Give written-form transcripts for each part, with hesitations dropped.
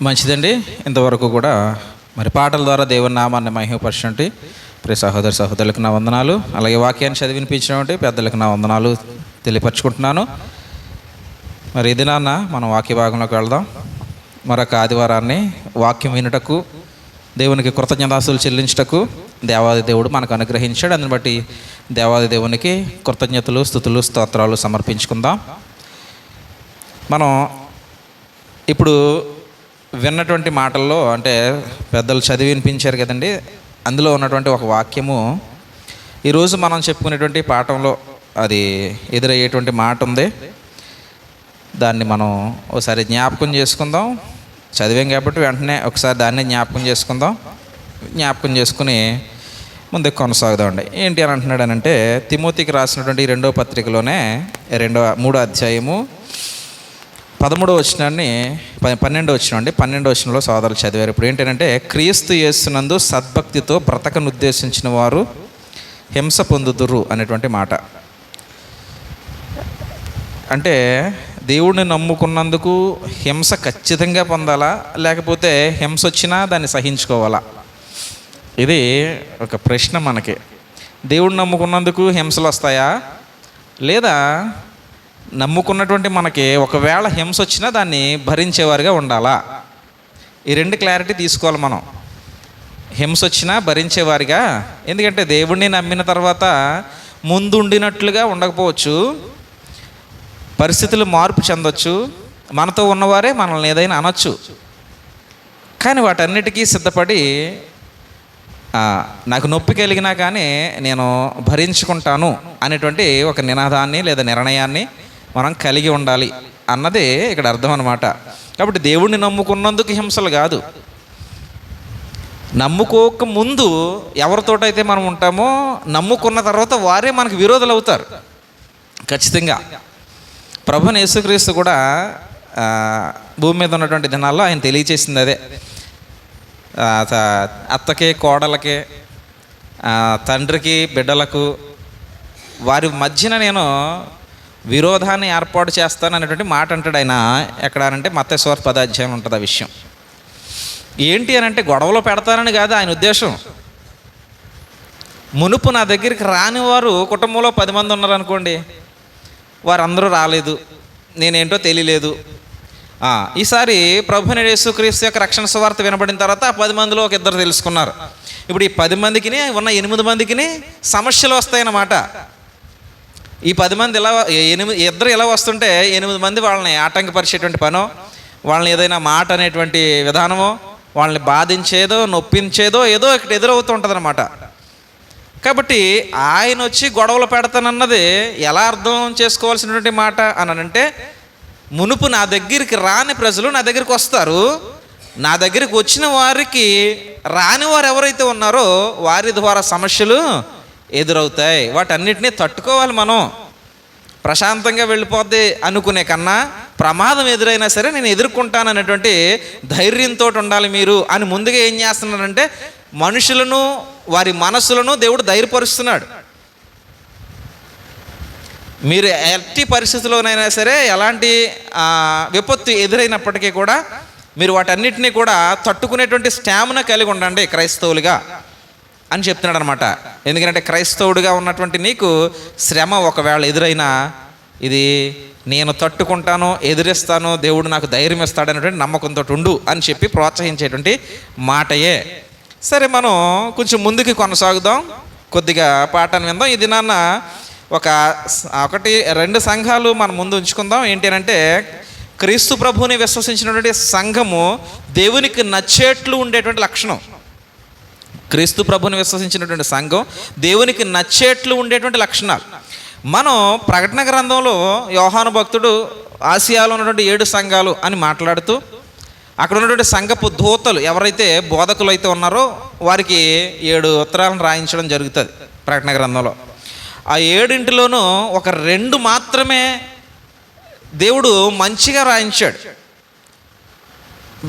మంచిదండి. ఇంతవరకు కూడా మరి పాటల ద్వారా దేవుని నామాన్ని మహిమపరచండి. ప్రియ సహోదర సహోదరులకు నా వందనాలు, అలాగే వాక్యాన్ని చదివినిపించినటువంటి పెద్దలకు నా వందనాలు తెలియపరచుకుంటున్నాను. మరి ఇది నాన్న మనం వాక్య భాగంలోకి వెళ్దాం. మరొక ఆదివారాన్ని వాక్యం వినుటకు, దేవునికి కృతజ్ఞతాస్తులు చెల్లించుటకు దేవాది దేవుడు మనకు అనుగ్రహించాడు. అందుని బట్టి దేవాది దేవునికి కృతజ్ఞతలు, స్తుతులు, స్తోత్రాలు సమర్పించుకుందాం. మనం ఇప్పుడు విన్నటువంటి మాటల్లో అంటే పెద్దలు చదివి వినిపించారు కదండి, అందులో ఉన్నటువంటి ఒక వాక్యము ఈరోజు మనం చెప్పుకునేటువంటి పాఠంలో అది ఎదురయ్యేటువంటి మాట ఉంది. దాన్ని మనం ఒకసారి జ్ఞాపకం చేసుకుందాం. చదివాం కాబట్టి వెంటనే ఒకసారి దాన్ని జ్ఞాపకం చేసుకుందాం. జ్ఞాపకం చేసుకుని ముందుకు కొనసాగుదామండి. ఏంటి అని అంటున్నాడనంటే, తిమోతికి రాసినటువంటి 2వ పత్రికలోనే 3వ అధ్యాయము 13వ వచనాన్ని 12వ వచనం అండి, 12వ వచనంలో సోదరులు చదివారు. ఇప్పుడు ఏంటంటే, క్రీస్తు యేసునందు సద్భక్తితో బ్రతకను ఉద్దేశించిన వారు హింస పొందుదురు అనేటువంటి మాట. అంటే దేవుడిని నమ్ముకున్నందుకు హింస ఖచ్చితంగా పొందాలా, లేకపోతే హింస వచ్చినా దాన్ని సహించుకోవాలా? ఇది ఒక ప్రశ్న మనకి. దేవుడిని నమ్ముకున్నందుకు హింసలు వస్తాయా, లేదా నమ్ముకున్నటువంటి మనకి ఒకవేళ హింస వచ్చినా దాన్ని భరించేవారుగా ఉండాలా? ఈ రెండు క్లారిటీ తీసుకోవాలి మనం. హింస వచ్చినా భరించేవారిగా, ఎందుకంటే దేవుడిని నమ్మిన తర్వాత ముందుండినట్లుగా ఉండకపోవచ్చు, పరిస్థితులు మార్పు చెందొచ్చు, మనతో ఉన్నవారే మనల్ని ఏదైనా అనొచ్చు. కానీ వాటన్నిటికీ సిద్ధపడి నాకు నొప్పి కలిగినా కానీ నేను భరించుకుంటాను అనేటువంటి ఒక నినాదాన్ని లేదా నిర్ణయాన్ని మనం కలిగి ఉండాలి అన్నది ఇక్కడ అర్థం అన్నమాట. కాబట్టి దేవుడిని నమ్ముకున్నందుకు హింసలు కాదు, నమ్ముకోక ముందు ఎవరితోటైతే మనం ఉంటామో నమ్ముకున్న తర్వాత వారే మనకు విరోధులు అవుతారు ఖచ్చితంగా. ప్రభుని యేసుక్రీస్తు కూడా భూమి మీద ఉన్నటువంటి దినాల్లో ఆయన తెలియచేసింది అదే. అత్తకి, కోడలకి, తండ్రికి, బిడ్డలకు, వారి మధ్యన నేను విరోధాన్ని ఏర్పాటు చేస్తాను అనేటువంటి మాట అంటాడు ఆయన. ఎక్కడ అంటే మత్తయి సువార్త 10వ అధ్యాయం ఉంటుంది ఆ విషయం. ఏంటి అని అంటే గొడవలో పెడతానని కాదు ఆయన ఉద్దేశం. మునుపు నా దగ్గరికి రాని వారు కుటుంబంలో 10 మంది ఉన్నారనుకోండి, వారందరూ రాలేదు, నేనేంటో తెలియలేదు. ఈసారి ప్రభువైన యేసుక్రీస్తు యొక్క రక్షణ సువార్త వినబడిన తర్వాత ఆ 10 మందిలో ఒక 2 తెలుసుకున్నారు. ఇప్పుడు ఈ 10 మందికి ఉన్న 8 మందికి సమస్యలు వస్తాయన్నమాట. ఈ 10 మంది ఇలా 2 ఇలా వస్తుంటే 8 మంది వాళ్ళని ఆటంకపరిచేటువంటి పనో, వాళ్ళని ఏదైనా మాట అనేటువంటి విధానమో, వాళ్ళని బాధించేదో నొప్పించేదో ఏదో ఇక్కడ ఎదురవుతూ ఉంటుంది అన్నమాట. కాబట్టి ఆయన వచ్చి గొడవలు పెడతానన్నది ఎలా అర్థం చేసుకోవాల్సినటువంటి మాట అని అంటే, మునుపు నా దగ్గరికి రాని ప్రజలు నా దగ్గరికి వస్తారు, నా దగ్గరికి వచ్చిన వారికి రాని వారు ఎవరైతే ఉన్నారో వారి ద్వారా సమస్యలు ఎదురవుతాయి. వాటన్నిటినీ తట్టుకోవాలి మనం. ప్రశాంతంగా వెళ్ళిపోద్ది అనుకునే కన్నా ప్రమాదం ఎదురైనా సరే నేను ఎదుర్కొంటాను అనేటువంటి ధైర్యంతో ఉండాలి మీరు అని ముందుగా ఏం చేస్తున్నారంటే, మనుషులను వారి మనస్సులను దేవుడు ధైర్యపరుస్తున్నాడు. మీరు ఎట్టి పరిస్థితుల్లోనైనా సరే ఎలాంటి విపత్తు ఎదురైనప్పటికీ కూడా మీరు వాటన్నిటినీ కూడా తట్టుకునేటువంటి స్టామినా కలిగి ఉండండి క్రైస్తవులుగా అని చెప్తున్నాడు అనమాట. ఎందుకంటే క్రైస్తవుడిగా ఉన్నటువంటి నీకు శ్రమ ఒకవేళ ఎదురైనా ఇది నేను తట్టుకుంటాను, ఎదురిస్తాను, దేవుడు నాకు ధైర్యం ఇస్తాడు అనేటువంటి నమ్మకంతో ఉండు అని చెప్పి ప్రోత్సహించేటువంటి మాటయే. సరే, మనం కొంచెం ముందుకు కొనసాగుదాం, కొద్దిగా పాఠాన్ని విందాం. ఇది నాన్న 1-2 సంఘాలు మనం ముందు ఉంచుకుందాం. ఏంటి అంటే, క్రీస్తు ప్రభువుని విశ్వసించినటువంటి సంఘము దేవునికి నచ్చేట్లు ఉండేటువంటి లక్షణం. క్రీస్తు ప్రభువుని విశ్వసించినటువంటి సంఘం దేవునికి నచ్చేట్లు ఉండేటువంటి లక్షణాలు. మనం ప్రకటన గ్రంథంలో యోహాను భక్తుడు ఆసియాలో ఉన్నటువంటి 7 సంఘాలు అని మాట్లాడుతూ అక్కడ ఉన్నటువంటి సంఘపు దూతలు ఎవరైతే బోధకులు అయితే ఉన్నారో వారికి 7 ఉత్తరాలను రాయించడం జరుగుతుంది ప్రకటన గ్రంథంలో. ఆ 7 ఒక 2 మాత్రమే దేవుడు మంచిగా రాయించాడు.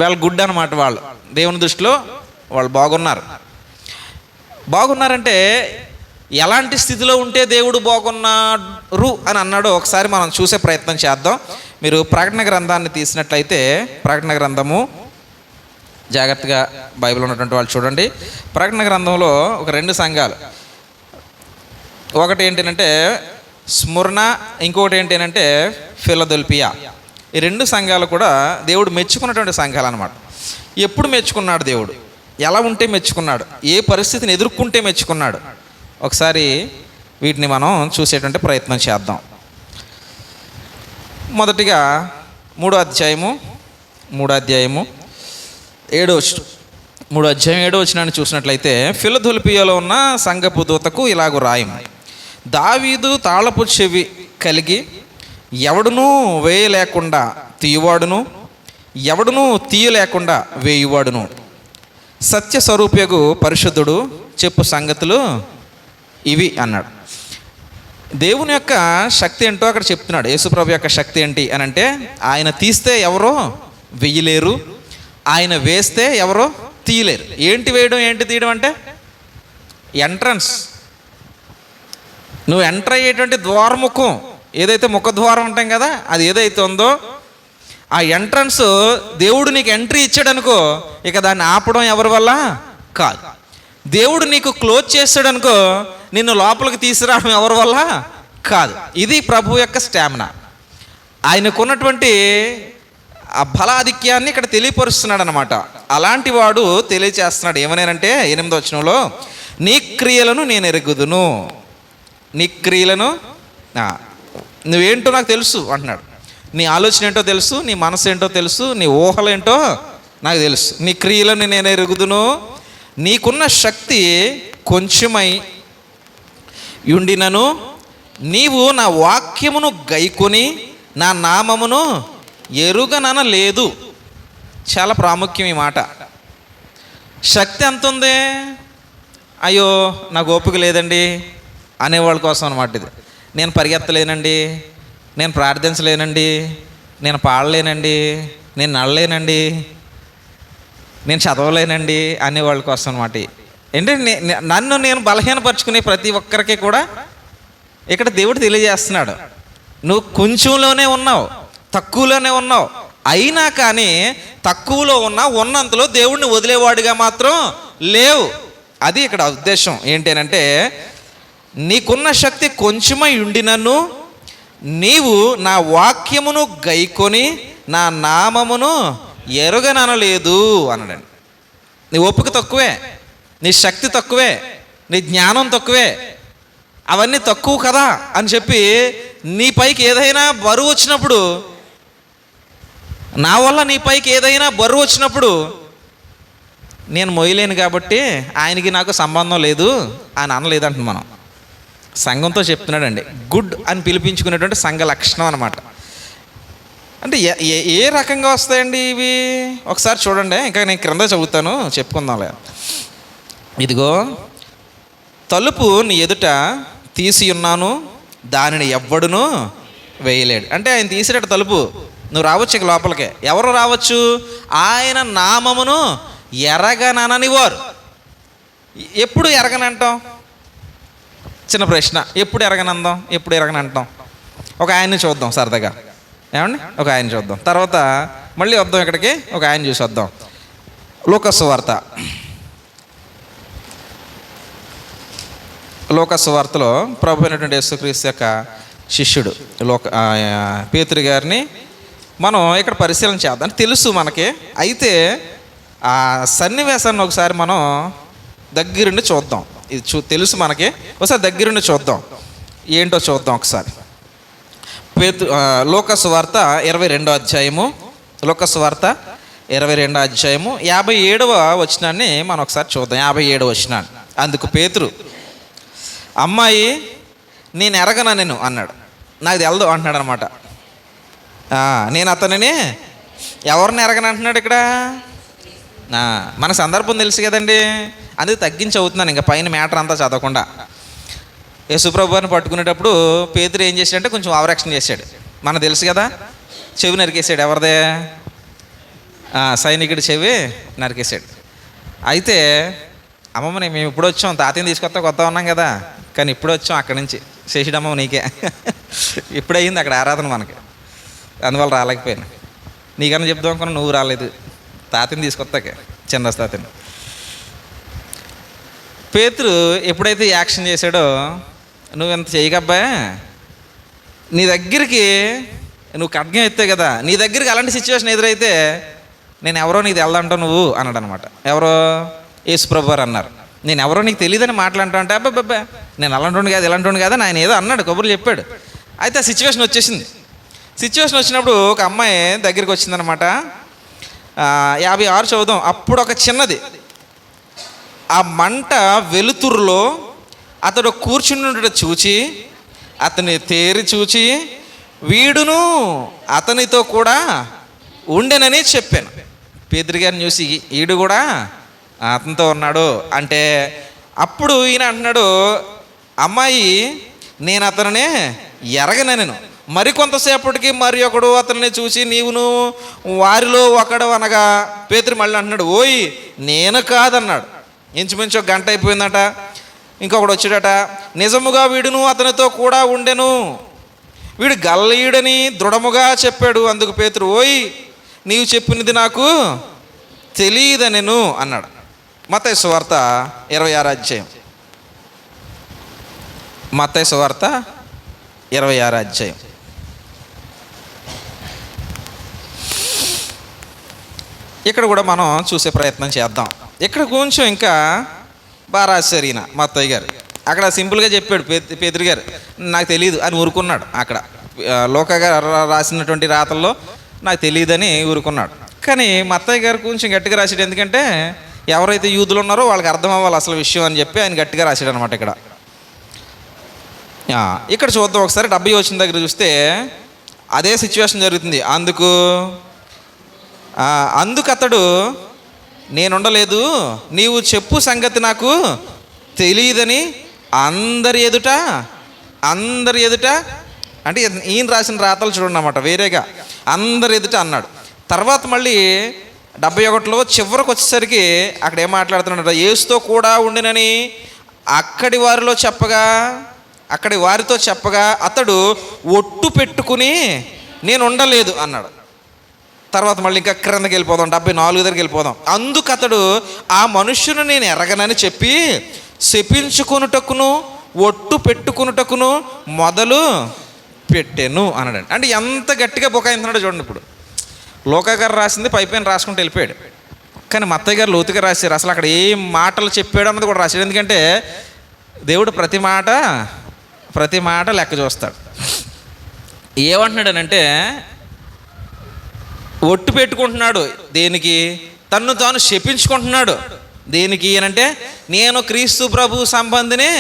వాళ్ళు గుడ్ అన్నమాట. వాళ్ళు దేవుని దృష్టిలో వాళ్ళు బాగున్నారంటే ఎలాంటి స్థితిలో ఉంటే దేవుడు బాగున్నారు అని అన్నాడో ఒకసారి మనం చూసే ప్రయత్నం చేద్దాం. మీరు ప్రకటన గ్రంథాన్ని తీసినట్లయితే ప్రకటన గ్రంథము జాగ్రత్తగా బైబిల్ ఉన్నటువంటి వాళ్ళు చూడండి. ప్రకటన గ్రంథంలో ఒక 2 సంఘాలు, ఒకటి ఏంటంటే స్ముర్ణ, ఇంకొకటి ఏంటంటే ఫిలదెల్ఫియా. ఈ 2 సంఘాలు కూడా దేవుడు మెచ్చుకున్నటువంటి సంఘాలు అన్నమాట. ఎప్పుడు మెచ్చుకున్నాడు దేవుడు? ఎలా ఉంటే మెచ్చుకున్నాడు? ఏ పరిస్థితిని ఎదుర్కొంటే మెచ్చుకున్నాడు? ఒకసారి వీటిని మనం చూసేటువంటి ప్రయత్నం చేద్దాం. మొదటిగా 3వ అధ్యాయము 7వ వచనాన్ని చూసినట్లయితే, ఫిలదెల్ఫియాలో ఉన్న సంఘపు దూతకు ఇలాగు రాయము, దావీదు తాళపు చెవి కలిగి ఎవడునూ వేయలేకుండా తీయవాడును, ఎవడునూ తీయలేకుండా వేయువాడును, సత్య స్వరూపయగు పరిశుద్ధుడు చెప్పు సంగతులు ఇవి అన్నాడు. దేవుని యొక్క శక్తి ఏంటో అక్కడ చెప్తున్నాడు. యేసుప్రభు యొక్క శక్తి ఏంటి అని అంటే, ఆయన తీస్తే ఎవరో వెయ్యలేరు, ఆయన వేస్తే ఎవరో తీయలేరు. ఏంటి వేయడం, ఏంటి తీయడం అంటే ఎంట్రన్స్. నువ్వు ఎంటర్ అయ్యేటువంటి ద్వారముఖం, ఏదైతే ముఖద్వారం ఉంటాం కదా, అది ఏదైతే ఉందో ఆ ఎంట్రన్స్ దేవుడు నీకు ఎంట్రీ ఇచ్చాడు అనుకో, ఇక దాన్ని ఆపడం ఎవరి వల్ల కాదు. దేవుడు నీకు క్లోజ్ చేస్తాడు అనుకో, నిన్ను లోపలికి తీసుకురావడం ఎవరి వల్ల కాదు. ఇది ప్రభు యొక్క స్టామినా. ఆయనకున్నటువంటి ఆ బలాధిక్యాన్ని ఇక్కడ తెలియపరుస్తున్నాడు అనమాట. అలాంటి వాడు తెలియచేస్తున్నాడు ఏమనేనంటే 8వ వచనంలో, నీ క్రియలను నేను ఎరుగుదును. నీ క్రియలను నువ్వేంటో నాకు తెలుసు అంటున్నాడు. నీ ఆలోచన ఏంటో తెలుసు, నీ మనసు ఏంటో తెలుసు, నీ ఊహలు ఏంటో నాకు తెలుసు. నీ క్రియలను నేను ఎరుగుదును. నీకున్న శక్తి కొంచెమై ఉండినను నీవు నా వాక్యమును గైకొని నా నామమును ఎరుగననలేదు. చాలా ప్రాముఖ్యం ఈ మాట. శక్తి ఎంత ఉంది? అయ్యో నాకు ఓపిక లేదండి అనేవాళ్ళ కోసం అన్నమాట ఇది. నేను పరిగెత్తలేనండి, నేను ప్రార్థించలేనండి, నేను పాడలేనండి, నేను నడలేనండి, నేను చదవలేనండి అనేవాళ్ళ కోసం అన్నమాట. ఏంటంటే నన్ను నేను బలహీనపరుచుకునే ప్రతి ఒక్కరికి కూడా ఇక్కడ దేవుడు తెలియజేస్తున్నాడు, నువ్వు కొంచెంలోనే ఉన్నావు, తక్కువలోనే ఉన్నావు, అయినా కానీ తక్కువలో ఉన్నంతలో దేవుడిని వదిలేవాడిగా మాత్రం లేవు. అది ఇక్కడ ఉద్దేశం. ఏంటంటే నీకున్న శక్తి కొంచెమై ఉండినను నీవు నా వాక్యమును గైకొని నా నామమును ఎరుగననలేదు అన్నాడండి. నీ ఓపిక తక్కువే, నీ శక్తి తక్కువే, నీ జ్ఞానం తక్కువే, అవన్నీ తక్కువ కదా అని చెప్పి నీ పైకి ఏదైనా బరువు వచ్చినప్పుడు, నా వల్ల నీ పైకి ఏదైనా బరువు వచ్చినప్పుడు నేను మొయ్యలేను కాబట్టి ఆయనకి నాకు సంబంధం లేదు అని అనలేదంట. మనం సంఘంతో చెప్తున్నాడండి. గుడ్ అని పిలిపించుకునేటువంటి సంఘ లక్షణం అన్నమాట. అంటే ఏ రకంగా వస్తాయండి ఇవి? ఒకసారి చూడండి. ఇంకా నేను క్రింద చదువుతాను, చెప్పుకుందాంలే. ఇదిగో తలుపు నీ ఎదుట తీసి ఉన్నాను, దానిని ఎవ్వడును వేయలేడు. అంటే ఆయన తీసినట్టు తలుపు, నువ్వు రావచ్చు ఇక లోపలికే. ఎవరు రావచ్చు? ఆయన నామమును ఎరగనని వారు. ఎప్పుడు ఎరగనంటాం? చిన్న ప్రశ్న. ఎప్పుడు ఎరగనందాం, ఎప్పుడు ఎరగనంటాం? ఒక ఆయన్ని చూద్దాం సరదాగా, ఏమండి? ఒక ఆయన చూద్దాం, తర్వాత మళ్ళీ వద్దాం ఇక్కడికి, ఒక ఆయన చూసి వద్దాం. లూకా సువార్తలో ప్రభు అయినటువంటి యేసుక్రీస్తు యొక్క శిష్యుడు పేతురు గారిని మనం ఇక్కడ పరిశీలన చేద్దాం. తెలుసు మనకి, అయితే ఆ సన్నివేశాన్ని ఒకసారి మనం దగ్గరుండి చూద్దాం. ఇది తెలుసు మనకి, ఒకసారి దగ్గరుండి చూద్దాం. ఏంటో చూద్దాం ఒకసారి. లూకా సువార్త 22వ అధ్యాయము, లూకా సువార్త 22వ అధ్యాయము 57వ వచనాన్ని మనం ఒకసారి చూద్దాం. 57వ వచనాన్ని. అందుకు పేతురు, అమ్మాయి నేను ఎరగనా నేను అన్నాడు. నాకు తెలదు అంటున్నాడు అనమాట. నేను అతనిని ఎవరిని ఎరగను అంటున్నాడు ఇక్కడ. మన సందర్భం తెలుసు కదండి, అందుకే తగ్గించి అవుతున్నాను ఇంకా పైన మ్యాటర్ అంతా చదవకుండా. యేసుప్రభు అని పట్టుకునేటప్పుడు పేతురు ఏం చేశాడంటే కొంచెం ఆవరక్షణ చేశాడు. మనకు తెలుసు కదా, చెవి నరికేసాడు. ఎవరిదే? సైనికుడి చెవి నరికేసాడు. అయితే అమ్మమ్మని మేము ఇప్పుడు వచ్చాం, తాతయ్యని తీసుకొస్తా ఉన్నాం కదా, కానీ ఇప్పుడు వచ్చాం అక్కడి నుంచి. శేషుడమ్మ నీకే ఇప్పుడయింది అక్కడ ఆరాధన మనకి, అందువల్ల రాలేకపోయాను. నీకన్నా చెప్దాం అనుకున్నా, నువ్వు రాలేదు. తాతయ్యని తీసుకొస్తాకే చిన్న రస్తా. పేతురు ఎప్పుడైతే యాక్షన్ చేశాడో, నువ్వు ఎంత చేయకబ్బా, నీ దగ్గరికి నువ్వు ఖడ్గం ఎత్తే కదా, నీ దగ్గరికి అలాంటి సిచ్యువేషన్ ఎదురైతే నేను ఎవరో నీకు తెలదంటావు నువ్వు అన్నాడు అనమాట. ఎవరో యేసుప్రభు వారు అన్నారు, నేను ఎవరో నీకు తెలియదని మాట్లాడుతా అంటే అబ్బాబ్బా నేను అలాంటి కాదు ఇలాంటి కాదు ఆయన ఏదో అన్నాడు, కబుర్లు చెప్పాడు. అయితే ఆ సిచ్యువేషన్ వచ్చేసింది. సిచ్యువేషన్ వచ్చినప్పుడు ఒక అమ్మాయి దగ్గరికి వచ్చిందనమాట. 56 చదువుదాం. అప్పుడు ఒక చిన్నది ఆ మంట వెలుతురులో అతడు కూర్చుని చూచి అతని తేరి చూచి వీడును అతనితో కూడా ఉండెనని చెప్పాను. పేతురు గారిని చూసి ఈడు కూడా అతనితో ఉన్నాడు అంటే, అప్పుడు ఈయన అంటున్నాడు, అమ్మాయి నేను అతనినే ఎరగనెను. మరికొంతసేపటికి మరి ఒకడు అతన్ని చూసి నీవును వారిలో ఒకడు అనగా, పేతురు మళ్ళీ అంటున్నాడు, ఓయ్ నేను కాదన్నాడు. ఇంచుమించు ఒక గంట అయిపోయిందట. ఇంకొకడు వచ్చాడట, నిజముగా వీడును అతనితో కూడా ఉండెను, వీడు గల్లీయుడని దృఢముగా చెప్పాడు. అందుకు పేతురు, ఓయ్ నీవు చెప్పినది నాకు తెలియదనెను అన్నాడు. మత్తయి సువార్త 26 అధ్యాయం. మత్తయి సువార్త 26 అధ్యాయం. ఇక్కడ కూడా మనం చూసే ప్రయత్నం చేద్దాం. ఇక్కడ కొంచెం ఇంకా బాగా రాశారు ఈయన మత్తయి గారు. అక్కడ సింపుల్గా చెప్పాడు పేతురు గారు, నాకు తెలియదు అని ఊరుకున్నాడు. అక్కడ లోకా గారు రాసినటువంటి రాతల్లో నాకు తెలియదని ఊరుకున్నాడు. కానీ మత్తయి గారు కొంచెం గట్టిగా రాసాడు. ఎందుకంటే ఎవరైతే యూదులు ఉన్నారో వాళ్ళకి అర్థం అవ్వాలి అసలు విషయం అని చెప్పి ఆయన గట్టిగా రాశాడు అనమాట. ఇక్కడ చూద్దాం ఒకసారి. 70 వచ్చిన దగ్గర చూస్తే అదే సిచ్యువేషన్ జరుగుతుంది. అందుకు అతడు, నేనుండలేదు, నీవు చెప్పు సంగతి నాకు తెలియదని అందరి ఎదుట అంటే ఈయన రాసిన రాతలు చూడండి అన్నమాట, వేరేగా అందరి ఎదుట అన్నాడు. తర్వాత మళ్ళీ 71లో చివరికి వచ్చేసరికి అక్కడ ఏం మాట్లాడుతున్నాడు, యేసుతో కూడా ఉండినని అక్కడి వారితో చెప్పగా అతడు ఒట్టు పెట్టుకుని నేను ఉండలేదు అన్నాడు. తర్వాత మళ్ళీ ఇంకా క్రిందకి వెళ్ళిపోదాం, 74 దగ్గరికి వెళ్ళిపోదాం. అందుకు అతడు, ఆ మనుష్యుని నేను ఎరగనని చెప్పి శపించుకొనుటకును ఒట్టు పెట్టుకునుటకును మొదలు పెట్టాను అన్నాడు. అంటే ఎంత గట్టిగా బుకాయిస్తున్నాడో చూడండి. ఇప్పుడు లోకా గారు రాసింది పైపైన రాసుకుంటూ వెళ్ళిపోయాడు, కానీ మత్తయ్య గారు లోతుగా రాశారు. అసలు అక్కడ ఏం మాటలు చెప్పాడు అన్నది కూడా రాశాడు. ఎందుకంటే దేవుడు ప్రతి మాట లెక్క చూస్తాడు. ఏమంటున్నాడనంటే, ఒట్టు పెట్టుకుంటున్నాడు దేనికి, తన్ను తాను శపించుకుంటున్నాడు దేనికి అనంటే, నేను క్రీస్తు ప్రభు సంబంధిని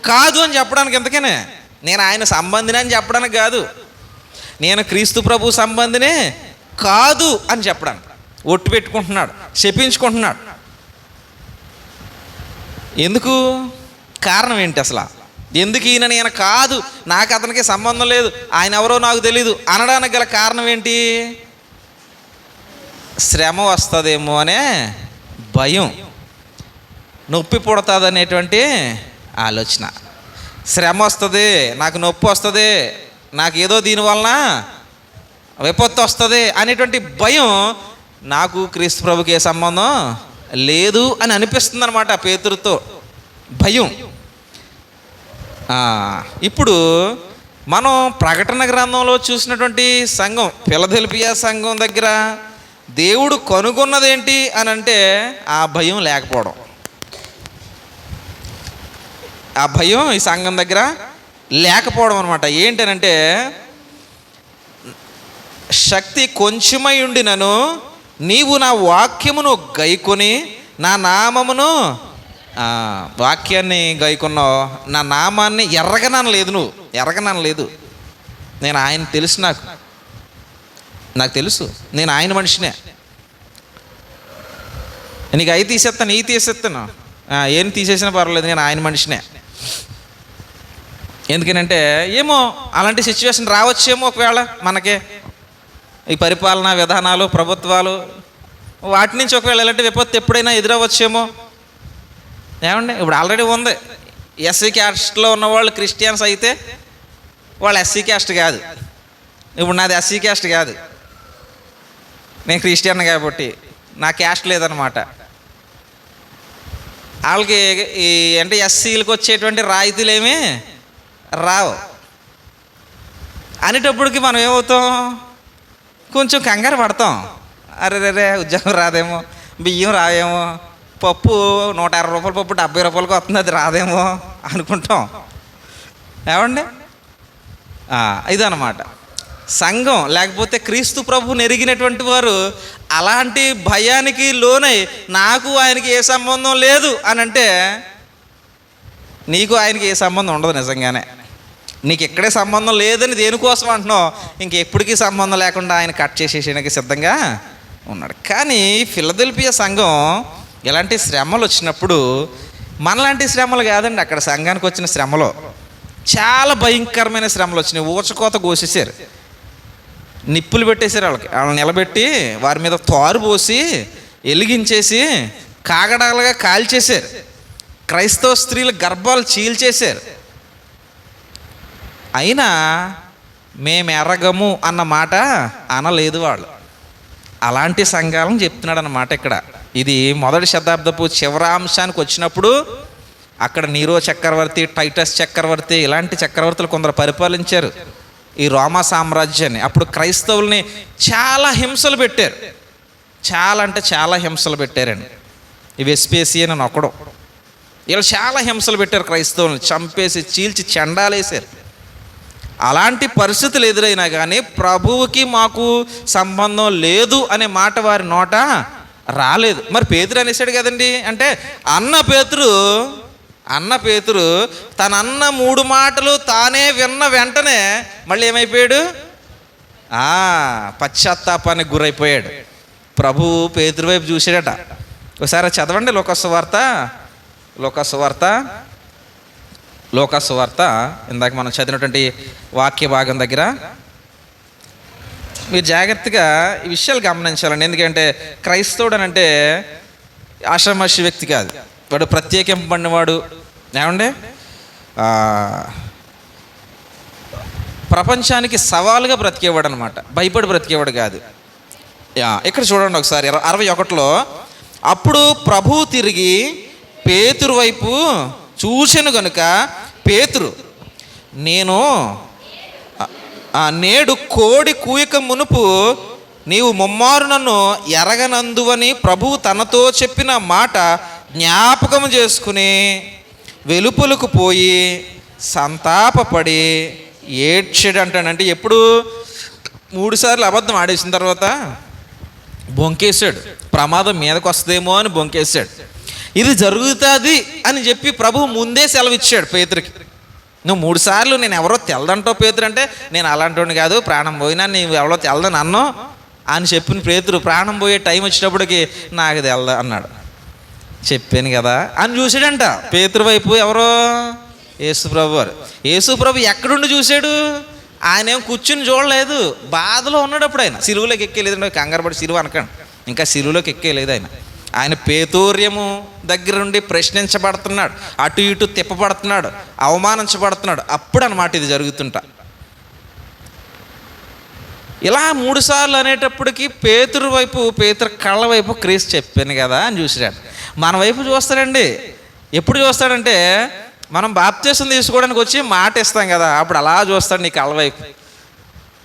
కాదు అని చెప్పడానికి. ఎంతకనే నేను ఆయన సంబంధిని అని చెప్పడానికి కాదు, నేను క్రీస్తు ప్రభు సంబంధిని కాదు అని చెప్పడానికి ఒట్టు పెట్టుకుంటున్నాడు, శపించుకుంటున్నాడు. ఎందుకు? కారణం ఏంటి అసలు? ఎందుకు ఈయన నేను కాదు, నాకు అతనికి సంబంధం లేదు, ఆయన ఎవరో నాకు తెలీదు అనడానికి గల కారణం ఏంటి? శ్రమ వస్తుందేమో అనే భయం, నొప్పి పుడుతుంది అనేటువంటి ఆలోచన. శ్రమ వస్తుంది, నాకు నొప్పి వస్తుంది, నాకు ఏదో దీనివలన విపత్తు వస్తుంది అనేటువంటి భయం. నాకు క్రీస్తు ప్రభుకి ఏ సంబంధం లేదు అని అనిపిస్తుంది అనమాట పేతురుతో. భయం. ఇప్పుడు మనం ప్రకటన గ్రంథంలో చూసినటువంటి సంఘం, ఫిలదెల్ఫియా సంఘం దగ్గర దేవుడు కనుగొన్నదేంటి అని అంటే, ఆ భయం లేకపోవడం. ఆ భయం ఈ సంఘం దగ్గర లేకపోవడం అనమాట. ఏంటనంటే, శక్తి కొంచెమై ఉండినను నీవు నా వాక్యమును గైకొని నా నామమును, వాక్యాన్ని గైకొన్నావు, నా నామాన్ని ఎరగనలేదు. నువ్వు ఎరగనలేదు. నేను ఆయన తెలుసు, నాకు తెలుసు, నేను ఆయన మనిషినే. నీకు అవి తీసేస్తాను, ఈ తీసేస్తాను, ఏం తీసేసినా పర్వాలేదు, నేను ఆయన మనిషినే. ఎందుకనంటే ఏమో అలాంటి సిచ్యువేషన్ రావచ్చేమో ఒకవేళ మనకే, ఈ పరిపాలనా విధానాలు, ప్రభుత్వాలు, వాటి నుంచి ఒకవేళ ఇలాంటి విపత్తు ఎప్పుడైనా ఎదురవచ్చేమో. ఏమండి, ఇప్పుడు ఆల్రెడీ ఉంది. ఎస్సీ క్యాస్ట్లో ఉన్నవాళ్ళు క్రిస్టియన్స్ అయితే వాళ్ళు ఎస్సీ క్యాస్ట్ కాదు. ఇప్పుడు నాది ఎస్సీ క్యాస్ట్ కాదు, నేను క్రిస్టియన్ కాబట్టి నా క్యాస్ట్ లేదనమాట. వాళ్ళకి ఈ అంటే ఎస్సీలకు వచ్చేటువంటి రాయితీలు ఏమీ రావు అనేటప్పటికి మనం ఏమవుతాం, కొంచెం కంగారు పడతాం. అరే ఉద్యోగం రాదేమో, బియ్యం రావేమో, పప్పు 120 రూపాయల పప్పు 70 రూపాయలకి వస్తుంది, అది రాదేమో అనుకుంటాం. ఏమండి, ఇదన్నమాట సంఘం. లేకపోతే క్రీస్తు ప్రభువుని ఎరిగినటువంటి వారు అలాంటి భయానికి లోనై నాకు ఆయనకి ఏ సంబంధం లేదు అని అంటే, నీకు ఆయనకి ఏ సంబంధం ఉండదు. నిజంగానే నీకు ఎక్కడే సంబంధం లేదని దేనికోసం అంటున్నావు, ఇంకెప్పటికీ సంబంధం లేకుండా ఆయన కట్ చేసేయడానికి సిద్ధంగా ఉన్నాడు. కానీ ఫిలదెల్ఫియా సంఘం ఎలాంటి శ్రమలు వచ్చినప్పుడు, మనలాంటి శ్రమలు కాదండి, అక్కడ సంఘానికి వచ్చిన శ్రమలో చాలా భయంకరమైన శ్రమలు వచ్చినాయి. ఊచకోత కోసేసారు, నిప్పులు పెట్టేశారు, వాళ్ళని నిలబెట్టి వారి మీద తారు పోసి వెలిగించేసి కాగడాలుగా కాల్చేశారు. క్రైస్తవ స్త్రీల గర్భాలు చీల్చేశారు. అయినా మేము ఎరగము అన్న మాట అనలేదు వాళ్ళు. అలాంటి సంఘాలను చెప్తున్నాడు అన్నమాట ఇక్కడ. ఇది 1వ శతాబ్దపు చివరాంశానికి వచ్చినప్పుడు అక్కడ నీరో చక్రవర్తి, టైటస్ చక్రవర్తి, ఇలాంటి చక్రవర్తులు కొందరు పరిపాలించారు ఈ రోమా సామ్రాజ్యాన్ని. అప్పుడు క్రైస్తవుల్ని చాలా హింసలు పెట్టారు, చాలా అంటే చాలా హింసలు పెట్టారండి. ఈ వెస్పేసియన్ అని ఒకడు, వీళ్ళు చాలా హింసలు పెట్టారు క్రైస్తవుల్ని, చంపేసి చీల్చి చెండాలేశారు. అలాంటి పరిస్థితులు ఎదురైనా కానీ ప్రభువుకి మాకు సంబంధం లేదు అనే మాట వారి నోట రాలేదు. మరి పేతురు అనేసాడు కదండి, అంటే అన్న పేతురు తన అన్న 3 మాటలు తానే విన్న వెంటనే మళ్ళీ ఏమైపోయాడు, పశ్చాత్తాపానికి గురైపోయాడు. ప్రభువు పేతురు వైపు చూసాడట. ఒకసారి చదవండి లోకసువార్త ఇందాక మనం చదివినటువంటి వాక్య భాగం దగ్గర మీరు జాగ్రత్తగా ఈ విషయాలు గమనించాలండి. ఎందుకంటే క్రైస్తవుడు అని అంటే ఆషామాషి వ్యక్తి కాదు, వాడు ప్రత్యేకింపబడినవాడు. ఏమండి, ప్రపంచానికి సవాలుగా బ్రతికేవాడు అనమాట, భయపడి బ్రతికేవాడు కాదు. ఇక్కడ చూడండి ఒకసారి 61లో, అప్పుడు ప్రభువు తిరిగి పేతురు వైపు చూసెను గనుక పేతురు, నేడు కోడి కూయక మునుపు నీవు ముమ్మారు నన్ను ఎరగనందువని ప్రభువు తనతో చెప్పిన మాట జ్ఞాపకం చేసుకుని వెలుపలకు పోయి సంతాపపడి ఏడ్చాడు అంటాడంటే, ఎప్పుడు 3 సార్లు అబద్ధం ఆడేసిన తర్వాత బొంకేశాడు, ప్రమాదం మీదకి వస్తుందేమో అని బొంకేశాడు. ఇది జరుగుతుంది అని చెప్పి ప్రభువు ముందే సెలవిచ్చాడు పేతురికి. నువ్వు 3 సార్లు నేను ఎవరో తెల్దంటావు పేతురు అంటే, నేను అలాంటి కాదు, ప్రాణం పోయినా నీవు ఎవరో తెల్దని అన్నో అని చెప్పిన పేతురు ప్రాణం పోయే టైం వచ్చేటప్పటికి నాకు తెల్దా అన్నాడు. చెప్పాను కదా అని చూసాడంట పేతురు వైపు. ఎవరో యేసుప్రభు వారు. యేసుప్రభు ఎక్కడుండి చూశాడు, ఆయన ఏం కూర్చుని చూడలేదు, బాధలో ఉన్నాడు. అప్పుడు ఆయన సిలువలోకి ఎక్కేలేదండి, కంగారు పడి సిలువ అనకండి, ఇంకా సిలువలోకి ఎక్కేలేదు. ఆయన పేతూర్యము దగ్గర నుండి ప్రశ్నించబడుతున్నాడు, అటు ఇటు తిప్పబడుతున్నాడు, అవమానించబడుతున్నాడు. అప్పుడు అన్నమాట ఇది జరుగుతుంటా. ఇలా 3 సార్లు అనేటప్పటికి పేతురు కళ్ళ వైపు క్రీస్తు చెప్పాను కదా అని చూసాడు. మన వైపు చూస్తాడండి. ఎప్పుడు చూస్తాడంటే, మనం బాప్తీసం తీసుకోవడానికి వచ్చి మాట ఇస్తాం కదా, అప్పుడు అలా చూస్తాడు నీ కళ్ళ వైపు,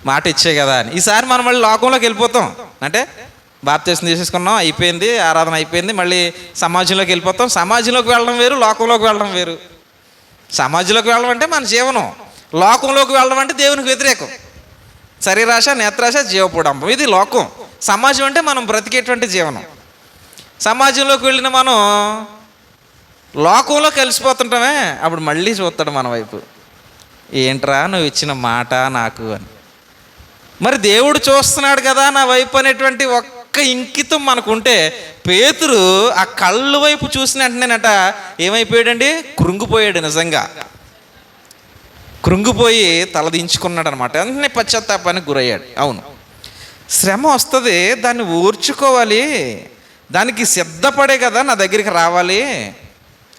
మాట ఇచ్చే కదా అని. ఈసారి మనం మళ్ళీ లోకంలోకి వెళ్ళిపోతాం. అంటే బాప్తీసం తీసేసుకున్నాం, అయిపోయింది, ఆరాధన అయిపోయింది, మళ్ళీ సమాజంలోకి వెళ్ళిపోతాం. సమాజంలోకి వెళ్ళడం వేరు, లోకంలోకి వెళ్ళడం వేరు. సమాజంలోకి వెళ్ళడం అంటే మన జీవనం, లోకంలోకి వెళ్ళడం అంటే దేవునికి వ్యతిరేకం. శరీరాశ, నేత్రాశ, జీవపుడంబం, ఇది లోకం. సమాజం అంటే మనం బ్రతికేటువంటి జీవనం. సమాజంలోకి వెళ్ళిన మనం లోకంలో కలిసిపోతుంటామే. అప్పుడు మళ్ళీ చూస్తాడు మన వైపు, ఏంట్రా నువ్వు ఇచ్చిన మాట నాకు అని. మరి దేవుడు చూస్తున్నాడు కదా నా వైపు అనేటువంటి ఒక్క ఇంకితం మనకుంటే, పేతురు ఆ కళ్ళు వైపు చూసిన వెంటనేనట ఏమైపోయాడండి, కృంగిపోయాడు. నిజంగా కృంగిపోయి తలదించుకున్నాడు అనమాట. వెంటనే పశ్చాత్తాపానికి గురయ్యాడు. అవును, శ్రమ వస్తుంది, దాన్ని ఓర్చుకోవాలి, దానికి సిద్ధపడే కదా నా దగ్గరికి రావాలి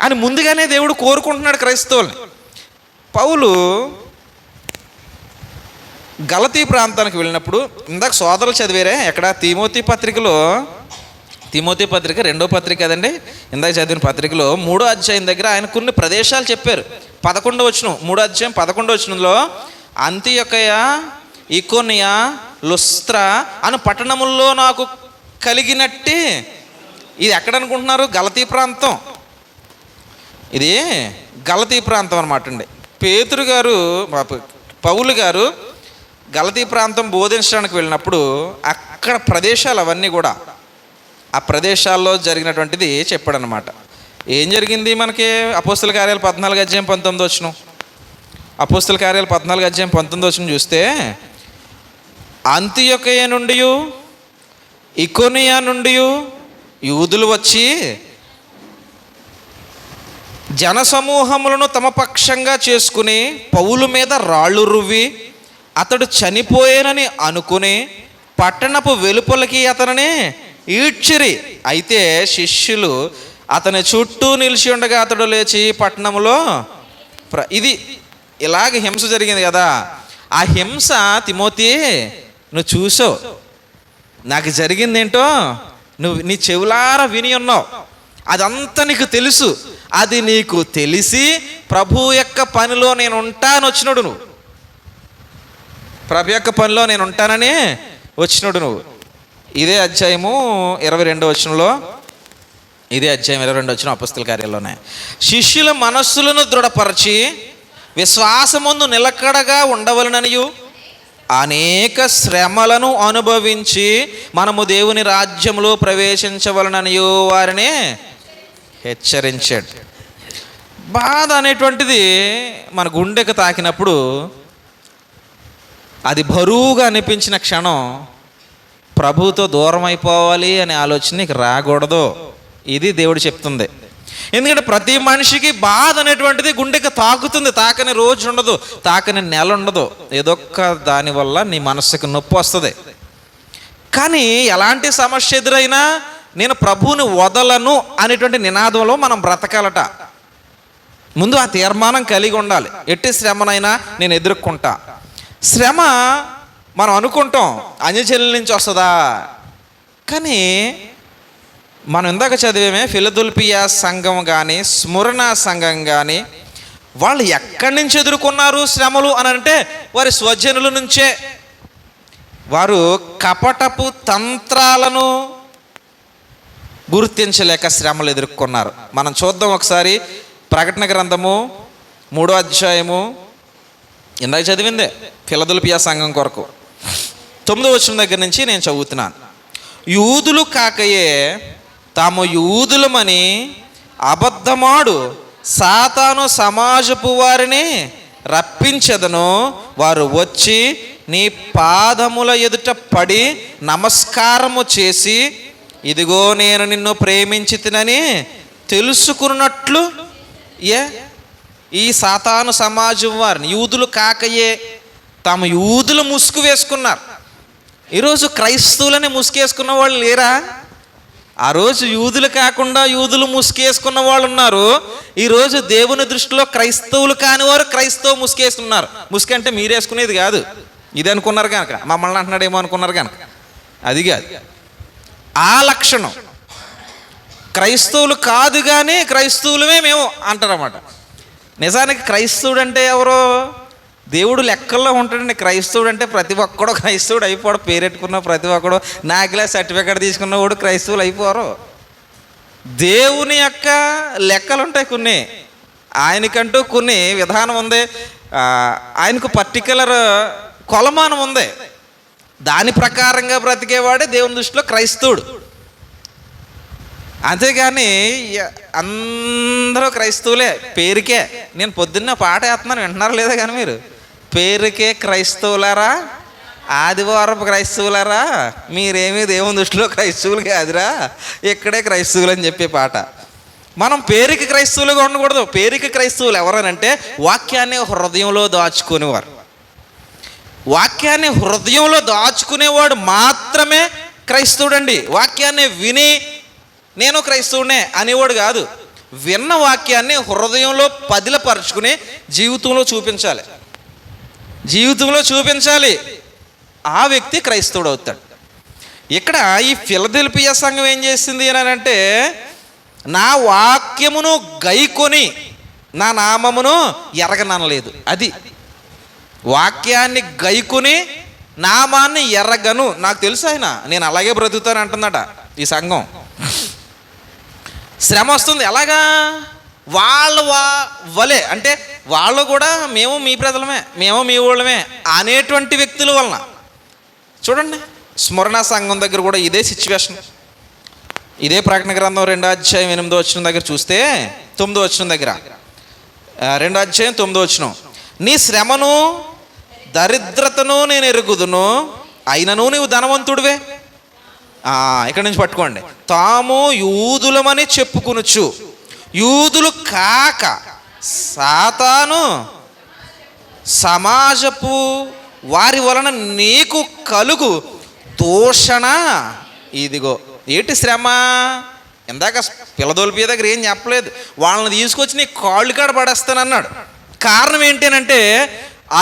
అని ముందుగానే దేవుడు కోరుకుంటున్నాడు క్రైస్తవుల్ని. పౌలు గలతీ ప్రాంతానికి వెళ్ళినప్పుడు, ఇందాక సోదరులు చదివారే, ఎక్కడ తిమోతి తిమోతి పత్రిక 2వ పత్రిక కదండి, ఇందాక చదివిన పత్రికలో 3వ అధ్యాయం దగ్గర ఆయన కొన్ని ప్రదేశాలు చెప్పారు. 11వ వచనం, 3వ అధ్యాయం 11వ వచనంలో అంతియొకయ, ఇకోనియ, లుస్త్రా అను పట్టణముల్లో నాకు కలిగినట్టే. ఇది ఎక్కడ అనుకుంటున్నారు? గలతీ ప్రాంతం. ఇది గలతీ ప్రాంతం అనమాట అండి. పేతురు గారు, పౌలు గారు గలతీ ప్రాంతం బోధించడానికి వెళ్ళినప్పుడు అక్కడ ప్రదేశాలు అవన్నీ కూడా ఆ ప్రదేశాల్లో జరిగినటువంటిది చెప్పాడనమాట. ఏం జరిగింది మనకి? అపోస్తల కార్యాలు 14వ అధ్యాయం 19వ వచనం. అపోస్తల కార్యాలు 14వ అధ్యాయం 19వ వచనం చూస్తే, అంతియొకయ నుండి, ఇకోనియా నుండి యూదులు వచ్చి జనసమూహములను తమ పక్షంగా చేసుకుని పౌలు మీద రాళ్ళు రువ్వి అతడు చనిపోయేనని అనుకుని పట్టణపు వెలుపలికి అతనిని ఈడ్చిరి. అయితే శిష్యులు అతని చుట్టూ నిలిచి ఉండగా అతడు లేచి పట్టణంలో ఇది ఇలాగ హింస జరిగింది కదా. ఆ హింస తిమోతి నువ్వు చూసావు, నాకు జరిగిందేంటో నువ్వు నీ చెవులారా విని ఉన్నావు, అదంతా నీకు తెలుసు. అది నీకు తెలిసి ప్రభు యొక్క పనిలో నేను ఉంటాను వచ్చినాడు నువ్వు. ప్రభు యొక్క పనిలో నేను ఉంటానని వచ్చినాడు నువ్వు. ఇదే అధ్యాయము 22వ వచనంలో, ఇదే అధ్యాయం 22వ వచనం అపోస్తల కార్యాల్లోనే, శిష్యుల మనస్సులను దృఢపరచి విశ్వాసమందు నిలకడగా ఉండవలననియు అనేక శ్రమలను అనుభవించి మనము దేవుని రాజ్యంలో ప్రవేశించవలననియు వారిని హెచ్చరించాడు. బాధ అనేటువంటిది మన గుండెకు తాకినప్పుడు అది బరువుగా అనిపించిన క్షణం ప్రభువుతో దూరం అయిపోవాలి అనే ఆలోచన నీకు రాకూడదు. ఇది దేవుడు చెప్తుంది. ఎందుకంటే ప్రతి మనిషికి బాధ అనేటువంటిది గుండెకి తాకుతుంది. తాకని రోజు ఉండదు, తాకని నెల ఉండదు. ఏదొక్క దానివల్ల నీ మనస్సుకు నొప్పి వస్తుంది. కానీ ఎలాంటి సమస్య ఎదురైనా నేను ప్రభువుని వదలను అనేటువంటి నినాదంలో మనం బ్రతకాలట. ముందు ఆ తీర్మానం కలిగి ఉండాలి. ఎట్టి శ్రమనైనా నేను ఎదుర్కొంటా. శ్రమ మనం అనుకుంటాం అన్యజనుల నుంచి వస్తుందా, కానీ మనం ఇందాక చదివేమే ఫిలదెల్ఫియా సంఘం కానీ స్మురణ సంఘం కానీ వాళ్ళు ఎక్కడి నుంచి ఎదుర్కొన్నారు శ్రమలు అని అంటే వారి స్వజనుల నుంచే. వారు కపటపు తంత్రాలను గుర్తించలేక శ్రమలు ఎదుర్కొన్నారు. మనం చూద్దాం ఒకసారి ప్రకటన గ్రంథము 3వ అధ్యాయము, ఇందాక చదివిందే ఫిలదెల్ఫియా సంఘం కొరకు 9వ వచనం దగ్గర నుంచి నేను చదువుతున్నాను. యూదులు కాకయే తాము యూదులమని అబద్ధమాడు సాతాను సమాజపు వారిని రప్పించెదను. వారు వచ్చి నీ పాదముల ఎదుట పడి నమస్కారము చేసి, ఇదిగో నేను నిన్ను ప్రేమించితినని తెలుసుకున్నట్లు. ఈ సాతాను సమాజం వారిని యూదులు కాకయే తాము యూదులు ముసుగు వేసుకున్నారు. ఈరోజు క్రైస్తవులని ముసుగేసుకున్న వాళ్ళు లేరా? ఆ రోజు యూదులు కాకుండా యూదులు ముసుగేసుకున్న వాళ్ళు ఉన్నారు. ఈరోజు దేవుని దృష్టిలో క్రైస్తవులు కాని వారు క్రైస్తవ ముసుగేసుకున్నారు. ముసుగు అంటే మీరేసుకునేది కాదు, ఇది అనుకున్నారు కనుక మమ్మల్ని అంటున్నాడేమో అనుకున్నారు కనుక, అది కాదు. ఆ లక్షణం క్రైస్తవులు కాదు కానీ క్రైస్తవులమే మేము అంటారన్నమాట. నిజానికి క్రైస్తవుడు అంటే ఎవరో దేవుడు లెక్కల్లో ఉంటాడండి. క్రైస్తవుడు అంటే ప్రతి ఒక్కడో క్రైస్తవుడు అయిపోవడం. పేరెట్టుకున్న ప్రతి ఒక్కడో నాకులే సర్టిఫికేట్ తీసుకున్నవాడు క్రైస్తవులు అయిపోరు. దేవుని యొక్క లెక్కలు ఉంటాయి కొన్ని, ఆయనకంటూ కొన్ని విధానం ఉంది, ఆయనకు పర్టికులర్ కొలమానం ఉంది. దాని ప్రకారంగా బ్రతికేవాడే దేవుని దృష్టిలో క్రైస్తవుడు. అంతేగాని అందరూ క్రైస్తవులే పేరుకే. నేను పొద్దున్న పాట వేస్తున్నాను, వింటున్నారు లేదా కానీ మీరు? పేరుకే క్రైస్తవులారా, ఆదివారపు క్రైస్తవులారా, మీరేమీ దేవుని దృష్టిలో క్రైస్తవులు కాదురా, ఇక్కడే క్రైస్తవులు అని చెప్పే పాట. మనం పేరుకి క్రైస్తవులుగా ఉండకూడదు. పేరుకి క్రైస్తవులు ఎవరనంటే వాక్యాన్ని హృదయంలో దాచుకునేవారు. వాక్యాన్ని హృదయంలో దాచుకునేవాడు మాత్రమే క్రైస్తవుడు అండి. వాక్యాన్ని విని నేను క్రైస్తవునే అనేవాడు కాదు. విన్న వాక్యాన్ని హృదయంలో పదిలపరుచుకుని జీవితంలో చూపించాలి. జీవితంలో చూపించాలి. ఆ వ్యక్తి క్రైస్తవుడు అవుతాడు. ఇక్కడ ఈ ఫిలదెల్ఫియా సంఘం ఏం చేసింది అని అంటే, నా వాక్యమును గైకొని నా నామమును ఎరగననలేదు. అది వాక్యాన్ని గైకొని నామాన్ని ఎరగను. నాకు తెలుసు ఆయన, నేను అలాగే బ్రతుకుతాను అంటుందట ఈ సంఘం. శ్రమ వస్తుంది. ఎలాగా? వాళ్ళ వలే, అంటే వాళ్ళు కూడా మేము మీ ప్రజలమే, మేము మీ ఊళ్ళమే అనేటువంటి వ్యక్తుల వలన. చూడండి, స్మరణ సంఘం దగ్గర కూడా ఇదే సిచ్యువేషన్. ఇదే ప్రకటన గ్రంథం 2వ అధ్యాయం 8వ వచనం దగ్గర చూస్తే, 9వ వచనం దగ్గర, 2వ అధ్యాయం 9వ వచనం, నీ శ్రమను దరిద్రతను నేను ఎరుగుదును, అయినను నీవు ధనవంతుడివే. ఇక్కడ నుంచి పట్టుకోండి. తాము యూదులమని చెప్పుకొనుచు యూదులు కాక సాతాను సమాజపు వారి వలన నీకు కలుగు దూషణ ఇదిగో. ఏంటి శ్రమ? ఇందాక ఫిలదెల్ఫియా దగ్గర ఏం చెప్పలేదు. వాళ్ళని తీసుకొచ్చి నీ కాళ్ళు కాడ పడేస్తానన్నాడు. కారణం ఏంటంటే,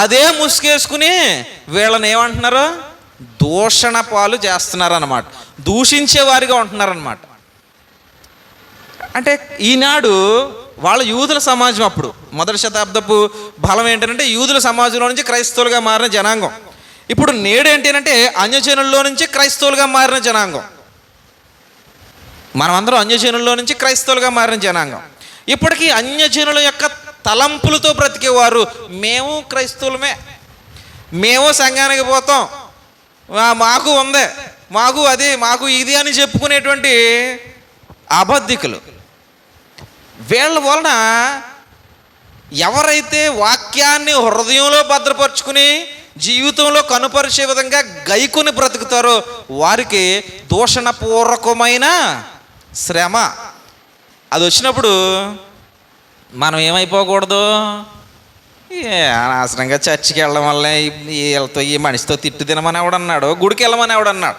అదే ముసుగేసుకుని వీళ్ళని ఏమంటున్నారు? దూషణ పాలు చేస్తున్నారు అన్నమాట, దూషించే వారిగా ఉంటున్నారన్నమాట. అంటే ఈనాడు వాళ్ళ యూదుల సమాజం, అప్పుడు మొదటి శతాబ్దపు బలం ఏంటంటే యూదుల సమాజంలో నుంచి క్రైస్తవులుగా మారిన జనాంగం. ఇప్పుడు నేడేంటంటే అన్యజనుల్లో నుంచి క్రైస్తవులుగా మారిన జనాంగం. మనమందరం అన్యజనుల్లో నుంచి క్రైస్తవులుగా మారిన జనాంగం. ఇప్పటికీ అన్యజనుల యొక్క తలంపులతో బ్రతికేవారు. మేము క్రైస్తవులమే, మేము సంఘానికి పోతాం, మాకు ఉందే, మాకు అది, మాకు ఇది అని చెప్పుకునేటువంటి అబద్ధికులు. వీళ్ళ వలన ఎవరైతే వాక్యాన్ని హృదయంలో భద్రపరుచుకుని జీవితంలో కనుపరిచే విధంగా గైకొని బ్రతుకుతారో వారికి దూషణపూర్వకమైన శ్రమ అది వచ్చినప్పుడు మనం ఏమైపోకూడదు? అనవసరంగా చర్చికి వెళ్ళడం వల్ల వీళ్ళతో, ఈ మనిషితో తిట్టు తినమని ఎవడన్నాడు, గుడికి వెళ్ళమని ఎవడన్నాడు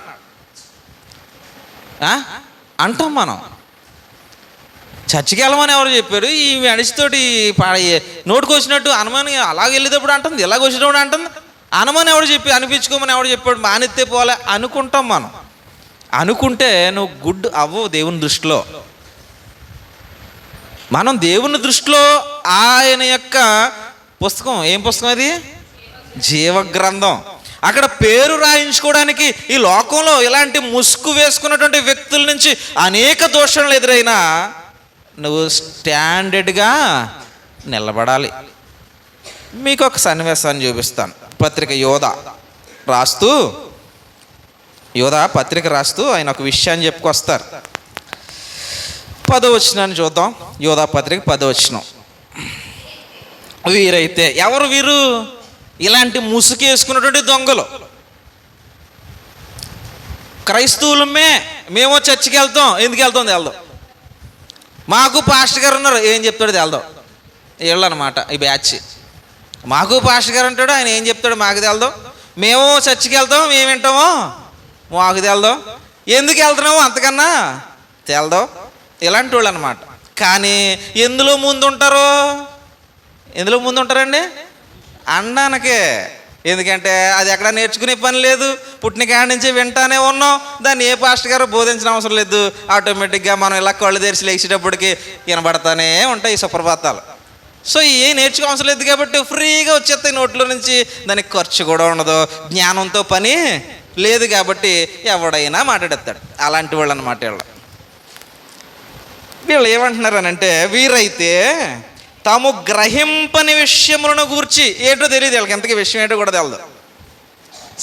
అంటాం మనం. చర్చికి వెళ్ళమని ఎవరు చెప్పారు? ఈ మనిషితోటి నోటుకు వచ్చినట్టు అనుమాని అలాగ వెళ్ళేటప్పుడు అంటుంది, ఇలాగ వచ్చినప్పుడు అంటుంది. అనుమాని ఎవడు చెప్పి, అనిపించుకోమని ఎవడు చెప్పాడు, మానెత్తే పోలే అనుకుంటాం మనం. అనుకుంటే నువ్వు గుడ్ అవ్వవు దేవుని దృష్టిలో. మనం దేవుని దృష్టిలో ఆయన యొక్క పుస్తకం, ఏం పుస్తకం అది? జీవగ్రంథం. అక్కడ పేరు రాయించుకోవడానికి ఈ లోకంలో ఇలాంటి ముసుగు వేసుకున్నటువంటి వ్యక్తుల నుంచి అనేక దోషణలు ఎదురైనా నువ్వు స్టాండర్డ్గా నిలబడాలి. మీకు ఒక సన్నివేశాన్ని చూపిస్తాను. పత్రిక యోధ పత్రిక రాస్తూ ఆయన ఒక విషయాన్ని చెప్పుకొస్తారు. 10వ వచనాన్ని చూద్దాం. యోధా పత్రిక 10వ వచనం. వీరైతే ఎవరు? వీరు ఇలాంటి ముసుగు వేసుకున్నటువంటి దొంగలు. క్రైస్తవులమే, మేము చర్చికి వెళ్తాం. ఎందుకు వెళ్తాం? వెళ్దాం. మాకు పాస్టర్ గారు ఉన్నారు, ఏం చెప్తాడు వెళ్దాం. వీళ్ళు అనమాట ఈ బ్యాచ్. మాకు పాస్టర్ గారు ఉంటాడు, ఆయన ఏం చెప్తాడు మాకు వెళ్దాం. మేము చర్చికి వెళ్తాం, మేము వింటామో మాకు వెళ్దాం. ఎందుకు వెళ్తున్నాము అంతకన్నా తెల్దాం. ఇలాంటి వాళ్ళు అనమాట. కానీ ఎందులో ముందు ఉంటారు? ఎందులో ముందు ఉంటారండి? అనడానికే. ఎందుకంటే అది ఎక్కడ నేర్చుకునే పని లేదు, పుట్టిన కాడి నుంచి వింటానే ఉన్నాం. దాన్ని ఏ పాస్టర్ గారు బోధించిన అవసరం లేదు. ఆటోమేటిక్గా మనం ఇలా కళ్ళు తెరిచి లేచేటప్పటికి వినబడతానే ఉంటాయి ఈ సుప్రభాతాలు. సో ఏ నేర్చుకో అవసరం లేదు కాబట్టి ఫ్రీగా వచ్చేస్తాయి నోట్లో నుంచి. దానికి ఖర్చు కూడా ఉండదు, జ్ఞానంతో పని లేదు కాబట్టి ఎవడైనా మాట్లాడేస్తాడు. అలాంటి వాళ్ళు అన్నమాట వీళ్ళు. వీళ్ళు ఏమంటున్నారనంటే, వీరైతే తాము గ్రహింపని విషయములను గూర్చి, ఏంటో తెలియదు వీళ్ళకి, ఎంతకీ విషయం ఏంటో కూడా తెలియదు.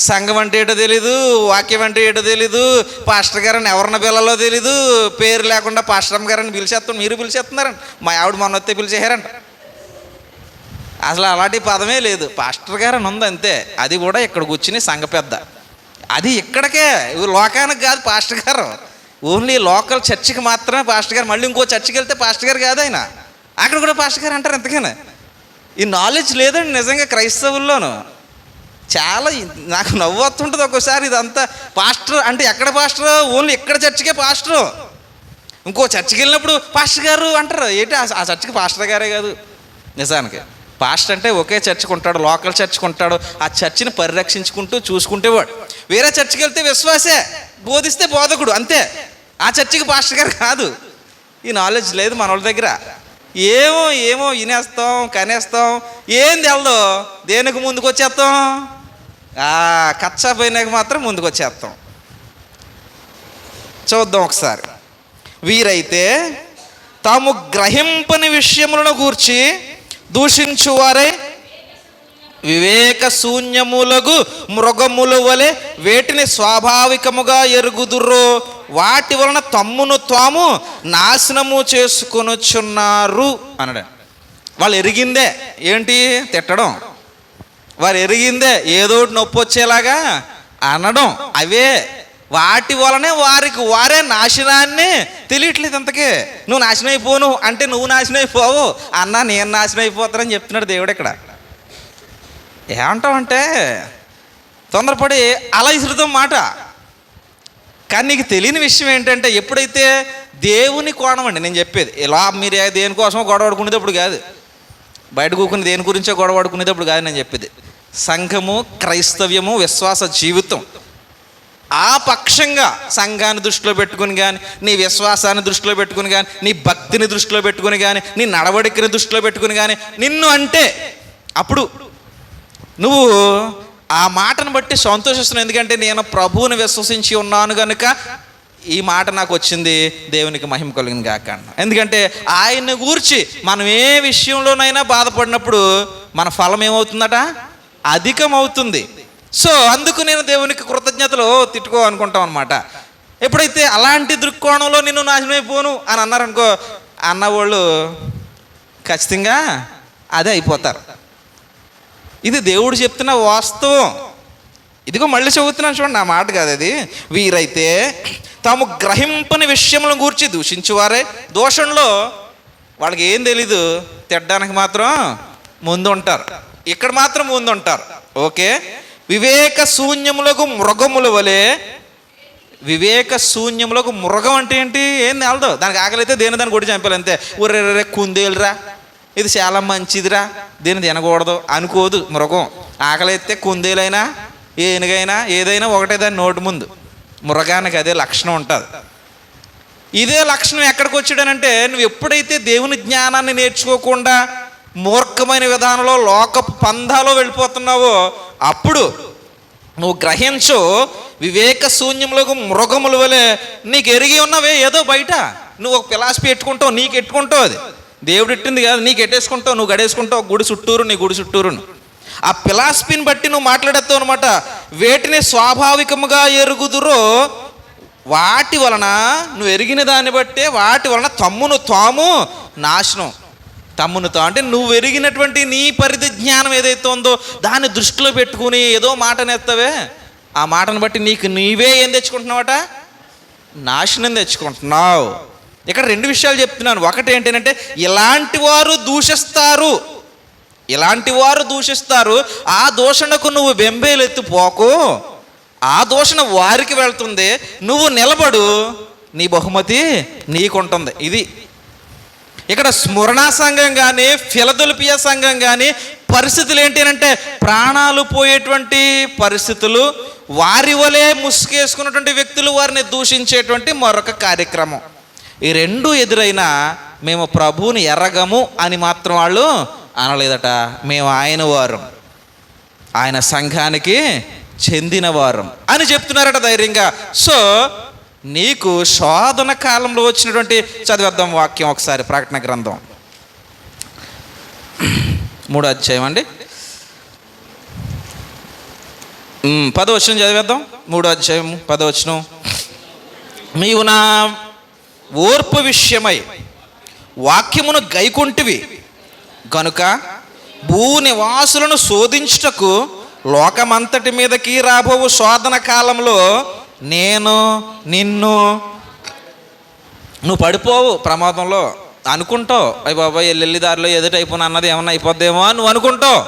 సంఘం అంటే ఏంటో తెలీదు, వాక్యం అంటే ఏంటో తెలీదు, పాస్టర్ గారని ఎవరిన పిల్లలో తెలీదు, పేరు లేకుండా పాస్టర్ గారని పిలిచేస్తాం. మీరు పిలిచేస్తున్నారంట, మా ఆవిడ మొన్న వస్తే పిలిచేశారంట. అసలు అలాంటి పదమే లేదు, పాస్టర్ గారని ఉంది అంతే. అది కూడా ఇక్కడ కూర్చుని సంఘ పెద్ద. అది ఇక్కడికే, లోకానికి కాదు పాస్టర్ గారు. ఓన్లీ లోకల్ చర్చికి మాత్రమే పాస్టర్ గారు. మళ్ళీ ఇంకో చర్చికి వెళ్తే పాస్టర్ గారు కాదు ఆయన, అక్కడ కూడా పాస్టర్ గారు అంటారు. ఎంతకైనా ఈ నాలెడ్జ్ లేదండి నిజంగా క్రైస్తవుల్లోనూ. చాలా నాకు నవ్వు వస్తుంటుంది ఒక్కోసారి. ఇదంతా పాస్టర్ అంటే ఎక్కడ పాస్టర్? ఓన్లీ ఇక్కడ చర్చికే పాస్టరు. ఇంకో చర్చికి వెళ్ళినప్పుడు పాస్టర్ గారు అంటారు. ఏంటి ఆ చర్చికి పాస్టర్ గారే కాదు నిజానికి. పాస్టర్ అంటే ఒకే చర్చ్కి ఉంటాడు, లోకల్ చర్చ్కి ఉంటాడు. ఆ చర్చిని పరిరక్షించుకుంటూ చూసుకుంటేవాడు. వేరే చర్చికి వెళ్తే విశ్వాసే, బోధిస్తే బోధకుడు, అంతే. ఆ చర్చికి పాస్టర్ గారు కాదు. ఈ నాలెడ్జ్ లేదు మన వాళ్ళ దగ్గర. ఏమో ఏమో వినేస్తాం, కనేస్తాం, ఏం తెలదో, దేనికి ముందుకు వచ్చేస్తాం, కచ్చా పోయినాక మాత్రం ముందుకు వచ్చేస్తాం. చూద్దాం ఒకసారి. వీరైతే తాము గ్రహింపని విషయములను గూర్చి దూషించువారై వివేక శూన్యములకు మృగముల వలె వేటిని స్వాభావికముగా ఎరుగుదురో వాటి వలన తమ్మును తాము నాశనము చేసుకొనుచున్నారు అనడం. వాళ్ళు ఎరిగిందే ఏంటి? తిట్టడం. వారు ఎరిగిందే ఏదోటి నొప్పి వచ్చేలాగా అనడం. అవే వాటి వలనే వారికి వారే నాశనాన్ని తెలియట్లేదు. అంతకే నువ్వు నాశనం అయిపోను అంటే నువ్వు నాశనం అయిపోవు అన్నా, నేను నాశనం అయిపోతానని చెప్తున్నాడు దేవుడు ఇక్కడ. ఏమంటావంటే తొందరపడి అలా ఇసురుతాం మాట. కానీ నీకు తెలియని విషయం ఏంటంటే, ఎప్పుడైతే దేవుని కోణం అండి నేను చెప్పేది, ఇలా మీరు దేనికోసమో గొడవ పడుకునేటప్పుడు కాదు, బయట కూకుని దేని గురించో గొడవ పడుకునేటప్పుడు కాదు నేను చెప్పేది. సంఘము, క్రైస్తవ్యము, విశ్వాస జీవితం ఆ పక్షంగా సంఘాన్ని దృష్టిలో పెట్టుకుని కానీ, నీ విశ్వాసాన్ని దృష్టిలో పెట్టుకుని కానీ, నీ భక్తిని దృష్టిలో పెట్టుకుని కానీ, నీ నడవడికని దృష్టిలో పెట్టుకుని కానీ నిన్ను అంటే అప్పుడు నువ్వు ఆ మాటను బట్టి సంతోషిస్తున్నావు. ఎందుకంటే నేను ప్రభువుని విశ్వసించి ఉన్నాను కనుక ఈ మాట నాకు వచ్చింది, దేవునికి మహిమ కలిగిన గాక. ఎందుకంటే ఆయన్ని గూర్చి మనం ఏ విషయంలోనైనా బాధపడినప్పుడు మన ఫలం ఏమవుతుందట? అధికమవుతుంది. సో అందుకు నేను దేవునికి కృతజ్ఞతలు తిట్టుకో అనుకుంటాం అనమాట. ఎప్పుడైతే అలాంటి దృక్కోణంలో నిన్ను నాశనమైపోను అని అన్నారనుకో, అన్నవాళ్ళు ఖచ్చితంగా అదే అయిపోతారు. ఇది దేవుడు చెప్తున్న వాస్తవం. ఇదిగో మళ్ళీ చెబుతున్నాను చూడండి, నా మాట కాదు అది. వీరైతే తాము గ్రహింపని విషయములను గూర్చి దూషించువారే. దోషంలో వాళ్ళకి ఏం తెలీదు, తిట్టడానికి మాత్రం ముందు ఉంటారు. ఇక్కడ మాత్రం ముందు ఉంటారు. ఓకే. వివేక శూన్యములకు మృగముల వలె. వివేక శూన్యములకు మృగం అంటే ఏంటి? ఏం తెలదు. దానికి ఆకలితే దాన్ని కొట్టి చంపాలి అంతే. ఒర్రెర్రే కుందేలురా, ఇది చాలా మంచిదిరా, దీన్ని తినకూడదు అనుకోదు మృగం. ఆకలిస్తే కుందేలైనా ఏనుగైనా ఏదైనా ఒకటే దాని నోటి ముందు. మృగానికి అదే లక్షణం ఉంటుంది. ఇదే లక్షణం ఎక్కడికి వచ్చాడనంటే, నువ్వు ఎప్పుడైతే దేవుని జ్ఞానాన్ని నేర్చుకోకుండా మూర్ఖమైన విధానంలో లోకపు పందాలో వెళ్ళిపోతున్నావో అప్పుడు నువ్వు గ్రహించు. వివేక శూన్యములకు మృగముల వలె నీకు ఎరిగి ఉన్నవే ఏదో బయట. నువ్వు ఒక ఫిలాసఫీ ఎట్టుకుంటావు, నీకు ఎట్టుకుంటావు, అది దేవుడు ఎట్టింది కాదు, నీకు ఎట్టేసుకుంటావు, నువ్వు గడేసుకుంటావు గుడి చుట్టూరు, నీ గుడి చుట్టూరును. ఆ ఫిలాసఫీని బట్టి నువ్వు మాట్లాడేస్తావు అనమాట. వేటిని స్వాభావికముగా ఎరుగుదురో వాటి వలన, నువ్వు ఎరిగిన దాన్ని బట్టే వాటి వలన తమ్మును తాము నాశనం. తమ్మును తా అంటే నువ్వు ఎరిగినటువంటి నీ పరిధి జ్ఞానం ఏదైతే ఉందో దాన్ని దృష్టిలో పెట్టుకుని ఏదో మాట నేస్తావే, ఆ మాటను బట్టి నీకు నీవే ఏం తెచ్చుకుంటున్నావట? నాశనం తెచ్చుకుంటున్నావు. ఇక్కడ రెండు విషయాలు చెప్తున్నాను. ఒకటి ఏంటంటే, ఇలాంటి వారు దూషిస్తారు, ఇలాంటి వారు దూషిస్తారు. ఆ దూషణకు నువ్వు బెంబేలెత్తిపోకు, ఆ దూషణ వారికి వెళ్తుంది. నువ్వు నిలబడు, నీ బహుమతి నీకుంటుంది. ఇది ఇక్కడ స్మరణ సంఘం కానీ, ఫిలదెల్ఫియా సంఘం కానీ పరిస్థితులు ఏంటి అంటే, ప్రాణాలు పోయేటువంటి పరిస్థితులు, వారి వలె ముసుగేసుకున్నటువంటి వ్యక్తులు వారిని దూషించేటువంటి మరొక కార్యక్రమం. ఈ రెండు ఎదురైనా మేము ప్రభువుని ఎరగము అని మాత్రం వాళ్ళు అనలేదట. మేము ఆయన వారం, ఆయన సంఘానికి చెందిన వారం అని చెప్తున్నారట ధైర్యంగా. సో నీకు శోధన కాలంలో వచ్చినటువంటి, చదివేద్దాం వాక్యం ఒకసారి. ప్రకటన గ్రంథం 3వ అధ్యాయం అండి, 10వ వచనం చదివేద్దాం. 3వ అధ్యాయం 10వ వచనం. నీవు నా ఓర్పు విషయమై వాక్యమును గైకొంటివి గనుక భూనివాసులను శోధించుటకు లోకమంతటి మీదకి రాబోవు శోధన కాలంలో నేను నువ్వు పడిపోవు ప్రమాదంలో. అనుకుంటావు, అయ్యి బాబాయ్ ఎల్లెల్లి దారిలో ఎదుట అయిపోయిన అన్నది ఏమన్నా అయిపోద్దేమో అని నువ్వు అనుకుంటావు.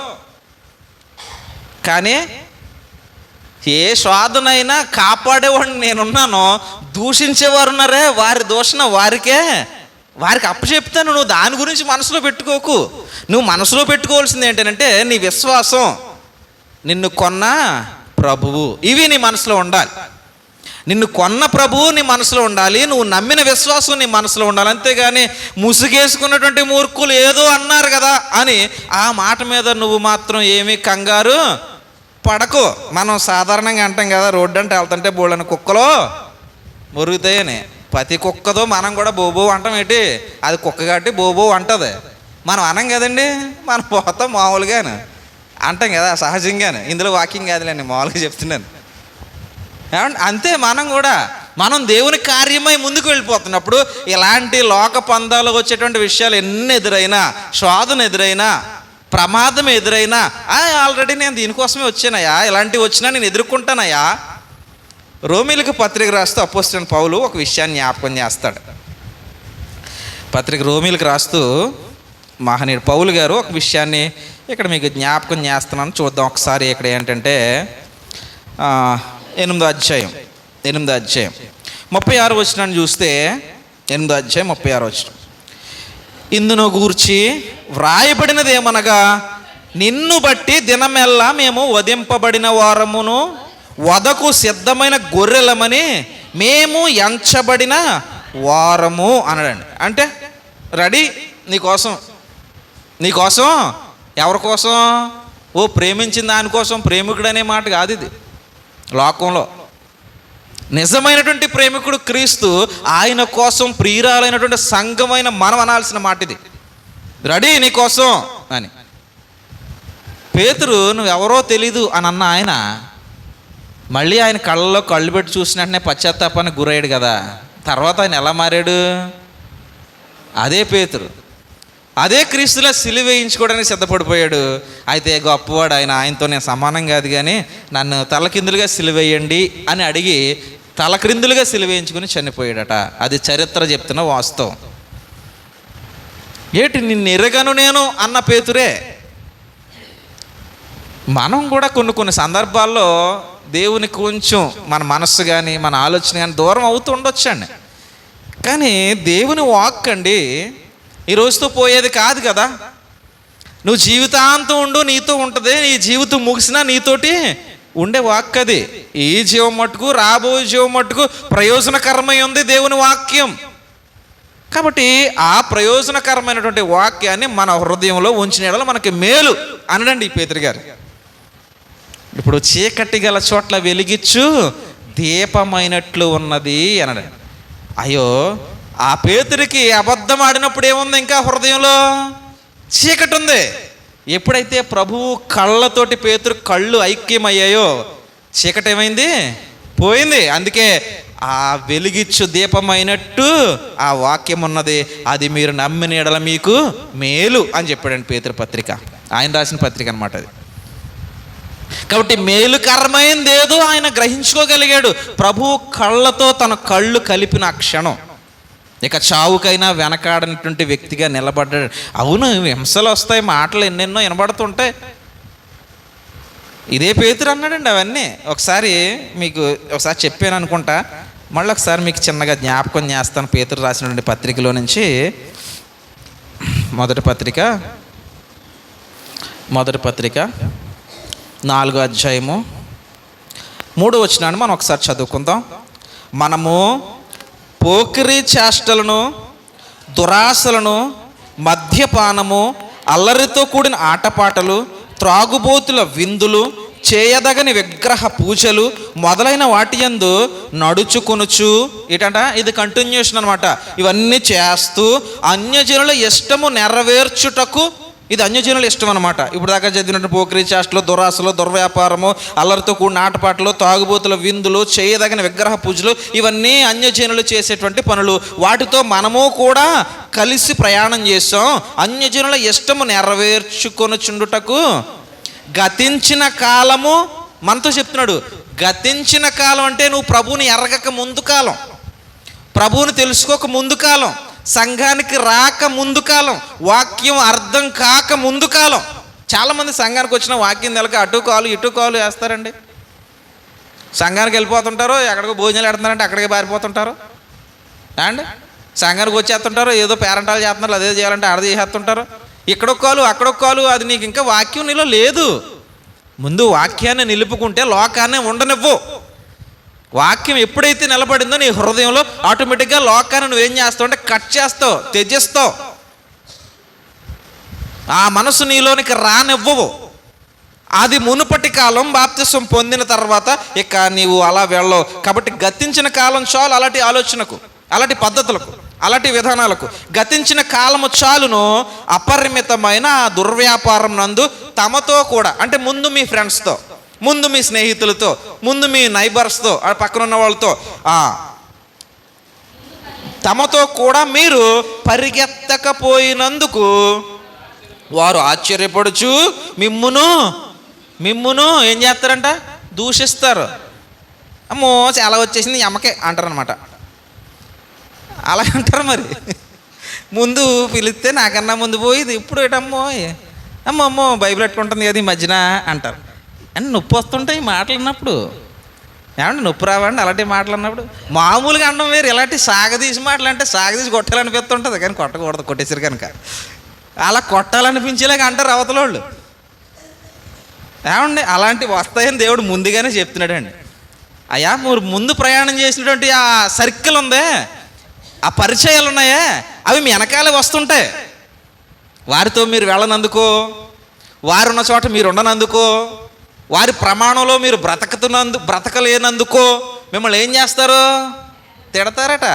కానీ ఏ శోధనైనా కాపాడేవాడిని నేనున్నానో, దూషించేవారు ఉన్నారే వారి దూషణ వారికే వారికి అప్పచెప్తాను, నువ్వు దాని గురించి మనసులో పెట్టుకోకు. నువ్వు మనసులో పెట్టుకోవాల్సింది ఏంటంటే నీ విశ్వాసం, నిన్ను కొన్న ప్రభువు, ఇవి నీ మనసులో ఉండాలి. నిన్ను కొన్న ప్రభువు నీ మనసులో ఉండాలి, నువ్వు నమ్మిన విశ్వాసం నీ మనసులో ఉండాలి. అంతేగాని ముసుగేసుకున్నటువంటి మూర్ఖులు ఏదో అన్నారు కదా అని ఆ మాట మీద నువ్వు మాత్రం ఏమీ కంగారు పడకు. మనం సాధారణంగా అంటాం కదా, రోడ్డు అంటే వెళ్తుంటే బోళ్ళని కుక్కలో మురుగుతాయని. ప్రతి కుక్కతో మనం కూడా బోబో అంటాం. ఏంటి అది కుక్క కాబట్టి బోబో అంటది, మనం అనం కదండి. మనం పోతాం మామూలుగానే అంటాం కదా, సహజంగానే. ఇందులో వాకింగ్ కాదులేండి, మామూలుగా చెప్తున్నాను. అంతే మనం కూడా, మనం దేవుని కార్యమై ముందుకు వెళ్ళిపోతున్నప్పుడు ఇలాంటి లోక పందాలు వచ్చేటువంటి విషయాలు ఎన్ని ఎదురైనా, శోధన ఎదురైనా, ప్రమాదం ఎదురైనా, ఆల్రెడీ నేను దీనికోసమే వచ్చానయ్యా, ఇలాంటివి వచ్చినా నేను ఎదుర్కొంటానయ్యా. రోమీలకు పత్రిక రాస్తూ అపోస్తలుడైన పౌలు ఒక విషయాన్ని జ్ఞాపకం చేస్తాడు. పత్రిక రోమీలకు రాస్తూ మహనీయుడు పౌలు గారు ఒక విషయాన్ని ఇక్కడ మీకు జ్ఞాపకం చేస్తున్నాను, చూద్దాం ఒకసారి. ఇక్కడ ఏంటంటే 8వ అధ్యాయం 36 వచనాన్ని చూస్తే, 8వ అధ్యాయం 36 వచనం, ఇందును గూర్చి వ్రాయబడినది ఏమనగా, నిన్ను బట్టి దినమెల్లా మేము వధింపబడిన వారమును వధకు సిద్ధమైన గొర్రెలమని మేము ఎంచబడిన వారము అనడండి. అంటే రెడీ నీకోసం ఎవరి కోసం? ఓ ప్రేమించిన దానికోసం. ప్రేమికుడు అనే మాట కాదు ఇది. లోకంలో నిజమైనటువంటి ప్రేమికుడు క్రీస్తు, ఆయన కోసం ప్రియురాలైనటువంటి సంఘమైన మనం అనాల్సిన మాట ఇది. రెడీ నీకోసం అని. పేతురు నువ్వెవరో తెలీదు అని అన్న ఆయన మళ్ళీ ఆయన కళ్ళలో కళ్ళు పెట్టి చూసిన వెంటనే పశ్చాత్తాపానికి గురయ్యాడు కదా. తర్వాత ఆయన ఎలా మారాడు? అదే పేతురు, అదే క్రీస్తులా సిలువ వేయించుకోవడానికి సిద్ధపడిపోయాడు. అయితే గొప్పవాడు ఆయన, ఆయనతో నేను సమానం కాదు కానీ నన్ను తలకిందులుగా సిలువ వేయండి అని అడిగి తలక్రిందులుగా సిలువ వేయించుకుని చనిపోయాడట. అది చరిత్ర చెప్తున్న వాస్తవం. ఏటి నిన్ను ఎరగను నేను అన్న పేతురే. మనం కూడా కొన్ని సందర్భాల్లో దేవుని కొంచెం మన మనస్సు కానీ మన ఆలోచన కానీ దూరం అవుతూ ఉండొచ్చండి. కానీ దేవుని వాక్ అండి ఈ రోజుతో పోయేది కాదు కదా. నువ్వు జీవితాంతం ఉండు, నీతో ఉంటుంది. నీ జీవితం ముగిసినా నీతోటి ఉండే వాక్ అది. ఈ జీవం మట్టుకు రాబోయే జీవం మట్టుకు ప్రయోజనకరమై ఉంది దేవుని వాక్యం. కాబట్టి ఆ ప్రయోజనకరమైనటువంటి వాక్యాన్ని మన హృదయంలో ఉంచిన యెడల మనకి మేలు అనడండి ఈ పేతురు గారు. ఇప్పుడు చీకటి గల చోట్ల వెలిగిచ్చు దీపమైనట్లు ఉన్నది అనడం. అయ్యో, ఆ పేతురికి అబద్ధం ఆడినప్పుడు ఏముంది? ఇంకా హృదయంలో చీకటి ఉంది. ఎప్పుడైతే ప్రభువు కళ్ళతోటి పేతురు కళ్ళు ఐక్యమయ్యాయో చీకటి ఏమైంది? పోయింది. అందుకే ఆ వెలిగిచ్చు దీపమైనట్టు ఆ వాక్యం ఉన్నది, అది మీరు నమ్మిన యెడల మీకు మేలు అని చెప్పాడండి పేతురు పత్రిక. ఆయన రాసిన పత్రిక అన్నమాట అది. కాబట్టి మేలుకరమైంది ఏదో ఆయన గ్రహించుకోగలిగాడు. ప్రభువు కళ్ళతో తన కళ్ళు కలిపిన క్షణం ఇక చావుకైనా వెనకాడనటువంటి వ్యక్తిగా నిలబడ్డాడు. అవును, హింసలు వస్తాయి, మాటలు ఎన్నెన్నో వినబడుతుంటాయి. ఇదే పేతురు అన్నాడండి అవన్నీ. ఒకసారి మీకు ఒకసారి చెప్పాను అనుకుంటా, మళ్ళీ ఒకసారి మీకు చిన్నగా జ్ఞాపకం చేస్తాను. పేతురు రాసినటువంటి పత్రికలో నుంచి మొదటి పత్రిక 4వ అధ్యాయము 3వ వచనాన్ని మనం ఒకసారి చదువుకుందాం. మనము పోకిరీ చేష్టలను, దురాశలను, మద్యపానము, అల్లరితో కూడిన ఆటపాటలు, త్రాగుబోతుల విందులు, చేయదగని విగ్రహ పూజలు మొదలైన వాటి యందు నడుచుకొనుచు, ఇది కంటిన్యూషన్ అనమాట. ఇవన్నీ చేస్తూ అన్యజనుల ఇష్టము నెరవేర్చుటకు, ఇది అన్యజనుల ఇష్టం అనమాట. ఇప్పుడు దాకా చదివినట్టు పోకిరీ చేష్టలు, దురాశలు, దుర్వ్యాపారము, అల్లరితో కూడిన ఆటపాటలు, తాగుబోతుల విందులు, చేయదగిన విగ్రహ పూజలు, ఇవన్నీ అన్యజనులు చేసేటువంటి పనులు. వాటితో మనము కూడా కలిసి ప్రయాణం చేసాం. అన్యజనుల ఇష్టము నెరవేర్చుకొనుచుండుటకు గతించిన కాలము, మనతో చెప్తున్నాడు. గతించిన కాలం అంటే నువ్వు ప్రభువుని ఎరగక ముందు కాలం, ప్రభువుని తెలుసుకోక ముందు కాలం, సంఘానికి రాక ముందు కాలం, వాక్యం అర్థం కాక ముందు కాలం. చాలామంది సంఘానికి వచ్చిన వాక్యం తెలక అటు కాలు ఇటు కాలు వేస్తారండి. సంఘానికి వెళ్ళిపోతుంటారు, ఎక్కడికో భోజనాలు పెడుతున్నారంటే అక్కడికి పారిపోతుంటారు అండి. సంఘానికి వచ్చేస్తుంటారు, ఏదో పేరెంటాలు చేస్తున్నారు, అదే చేయాలంటే ఆడ చేసేస్తుంటారు. ఇక్కడొక కాలు అక్కడొక కాలు. అది నీకు ఇంకా వాక్యం నీలో లేదు. ముందు వాక్యాన్ని నిలుపుకుంటే లోకాన్ని ఉండనివ్వు. వాక్యం ఎప్పుడైతే నిలబడిందో నీ హృదయంలో ఆటోమేటిక్గా లోకాన్ని నువ్వేం చేస్తావు అంటే కట్ చేస్తావు, త్యజిస్తావు. ఆ మనసు నీలోనికి రానివ్వవు. అది మునుపటి కాలం బాప్తిసం పొందిన తర్వాత ఇక నీవు అలా వెళ్ళవు. కాబట్టి గతించిన కాలం చాలు అలాంటి ఆలోచనకు, అలాంటి పద్ధతులకు, అలాంటి విధానాలకు. గతించిన కాలము చాలును అపరిమితమైన దుర్వ్యాపారం నందు తమతో కూడా, అంటే ముందు మీ ఫ్రెండ్స్తో, ముందు మీ స్నేహితులతో, ముందు మీ నైబర్స్తో, పక్కన ఉన్న వాళ్ళతో, తమతో కూడా మీరు పరిగెత్తకపోయినందుకు వారు ఆశ్చర్యపడుచు మిమ్మును ఏం చేస్తారంట? దూషిస్తారు. అమ్మో చాలా వచ్చేసింది అమ్మకే అంటారనమాట. అలా అంటారు. మరి ముందు పిలిస్తే నాకన్నా ముందు పోయి ఇప్పుడు ఏటమ్మో అమ్మో బైబిల్ పెట్టుకుంటుంది కదా ఈ మధ్యన అంటారు. అని నొప్పి వస్తుంటాయి ఈ మాటలు అన్నప్పుడు. ఏమంటే నొప్పి రావండి అలాంటి మాటలు అన్నప్పుడు? మామూలుగా అనడం వేరు, ఇలాంటి సాగదీసి మాటలు అంటే సాగదీసి కొట్టాలనిపిస్తుంటుంది, కానీ కొట్టకూడదు, కొట్టేసారు కనుక. అలా కొట్టాలనిపించేలాగా అంటారు అవతల వాళ్ళు. ఏమండి అలాంటివి వస్తాయని దేవుడు ముందుగానే చెప్తున్నాడండి. అయ్యా మీరు ముందు ప్రయాణం చేసినటువంటి ఆ సర్కిల్ ఉందే, ఆ పరిచయాలు ఉన్నాయే, అవి మీ వెనకాలే వస్తుంటాయి. వారితో మీరు వెళ్ళనందుకో, వారున్న చోట మీరు ఉండనందుకో, వారి ప్రమాణంలో మీరు బ్రతకలేనందుకో మిమ్మల్ని ఏం చేస్తారు? తిడతారట,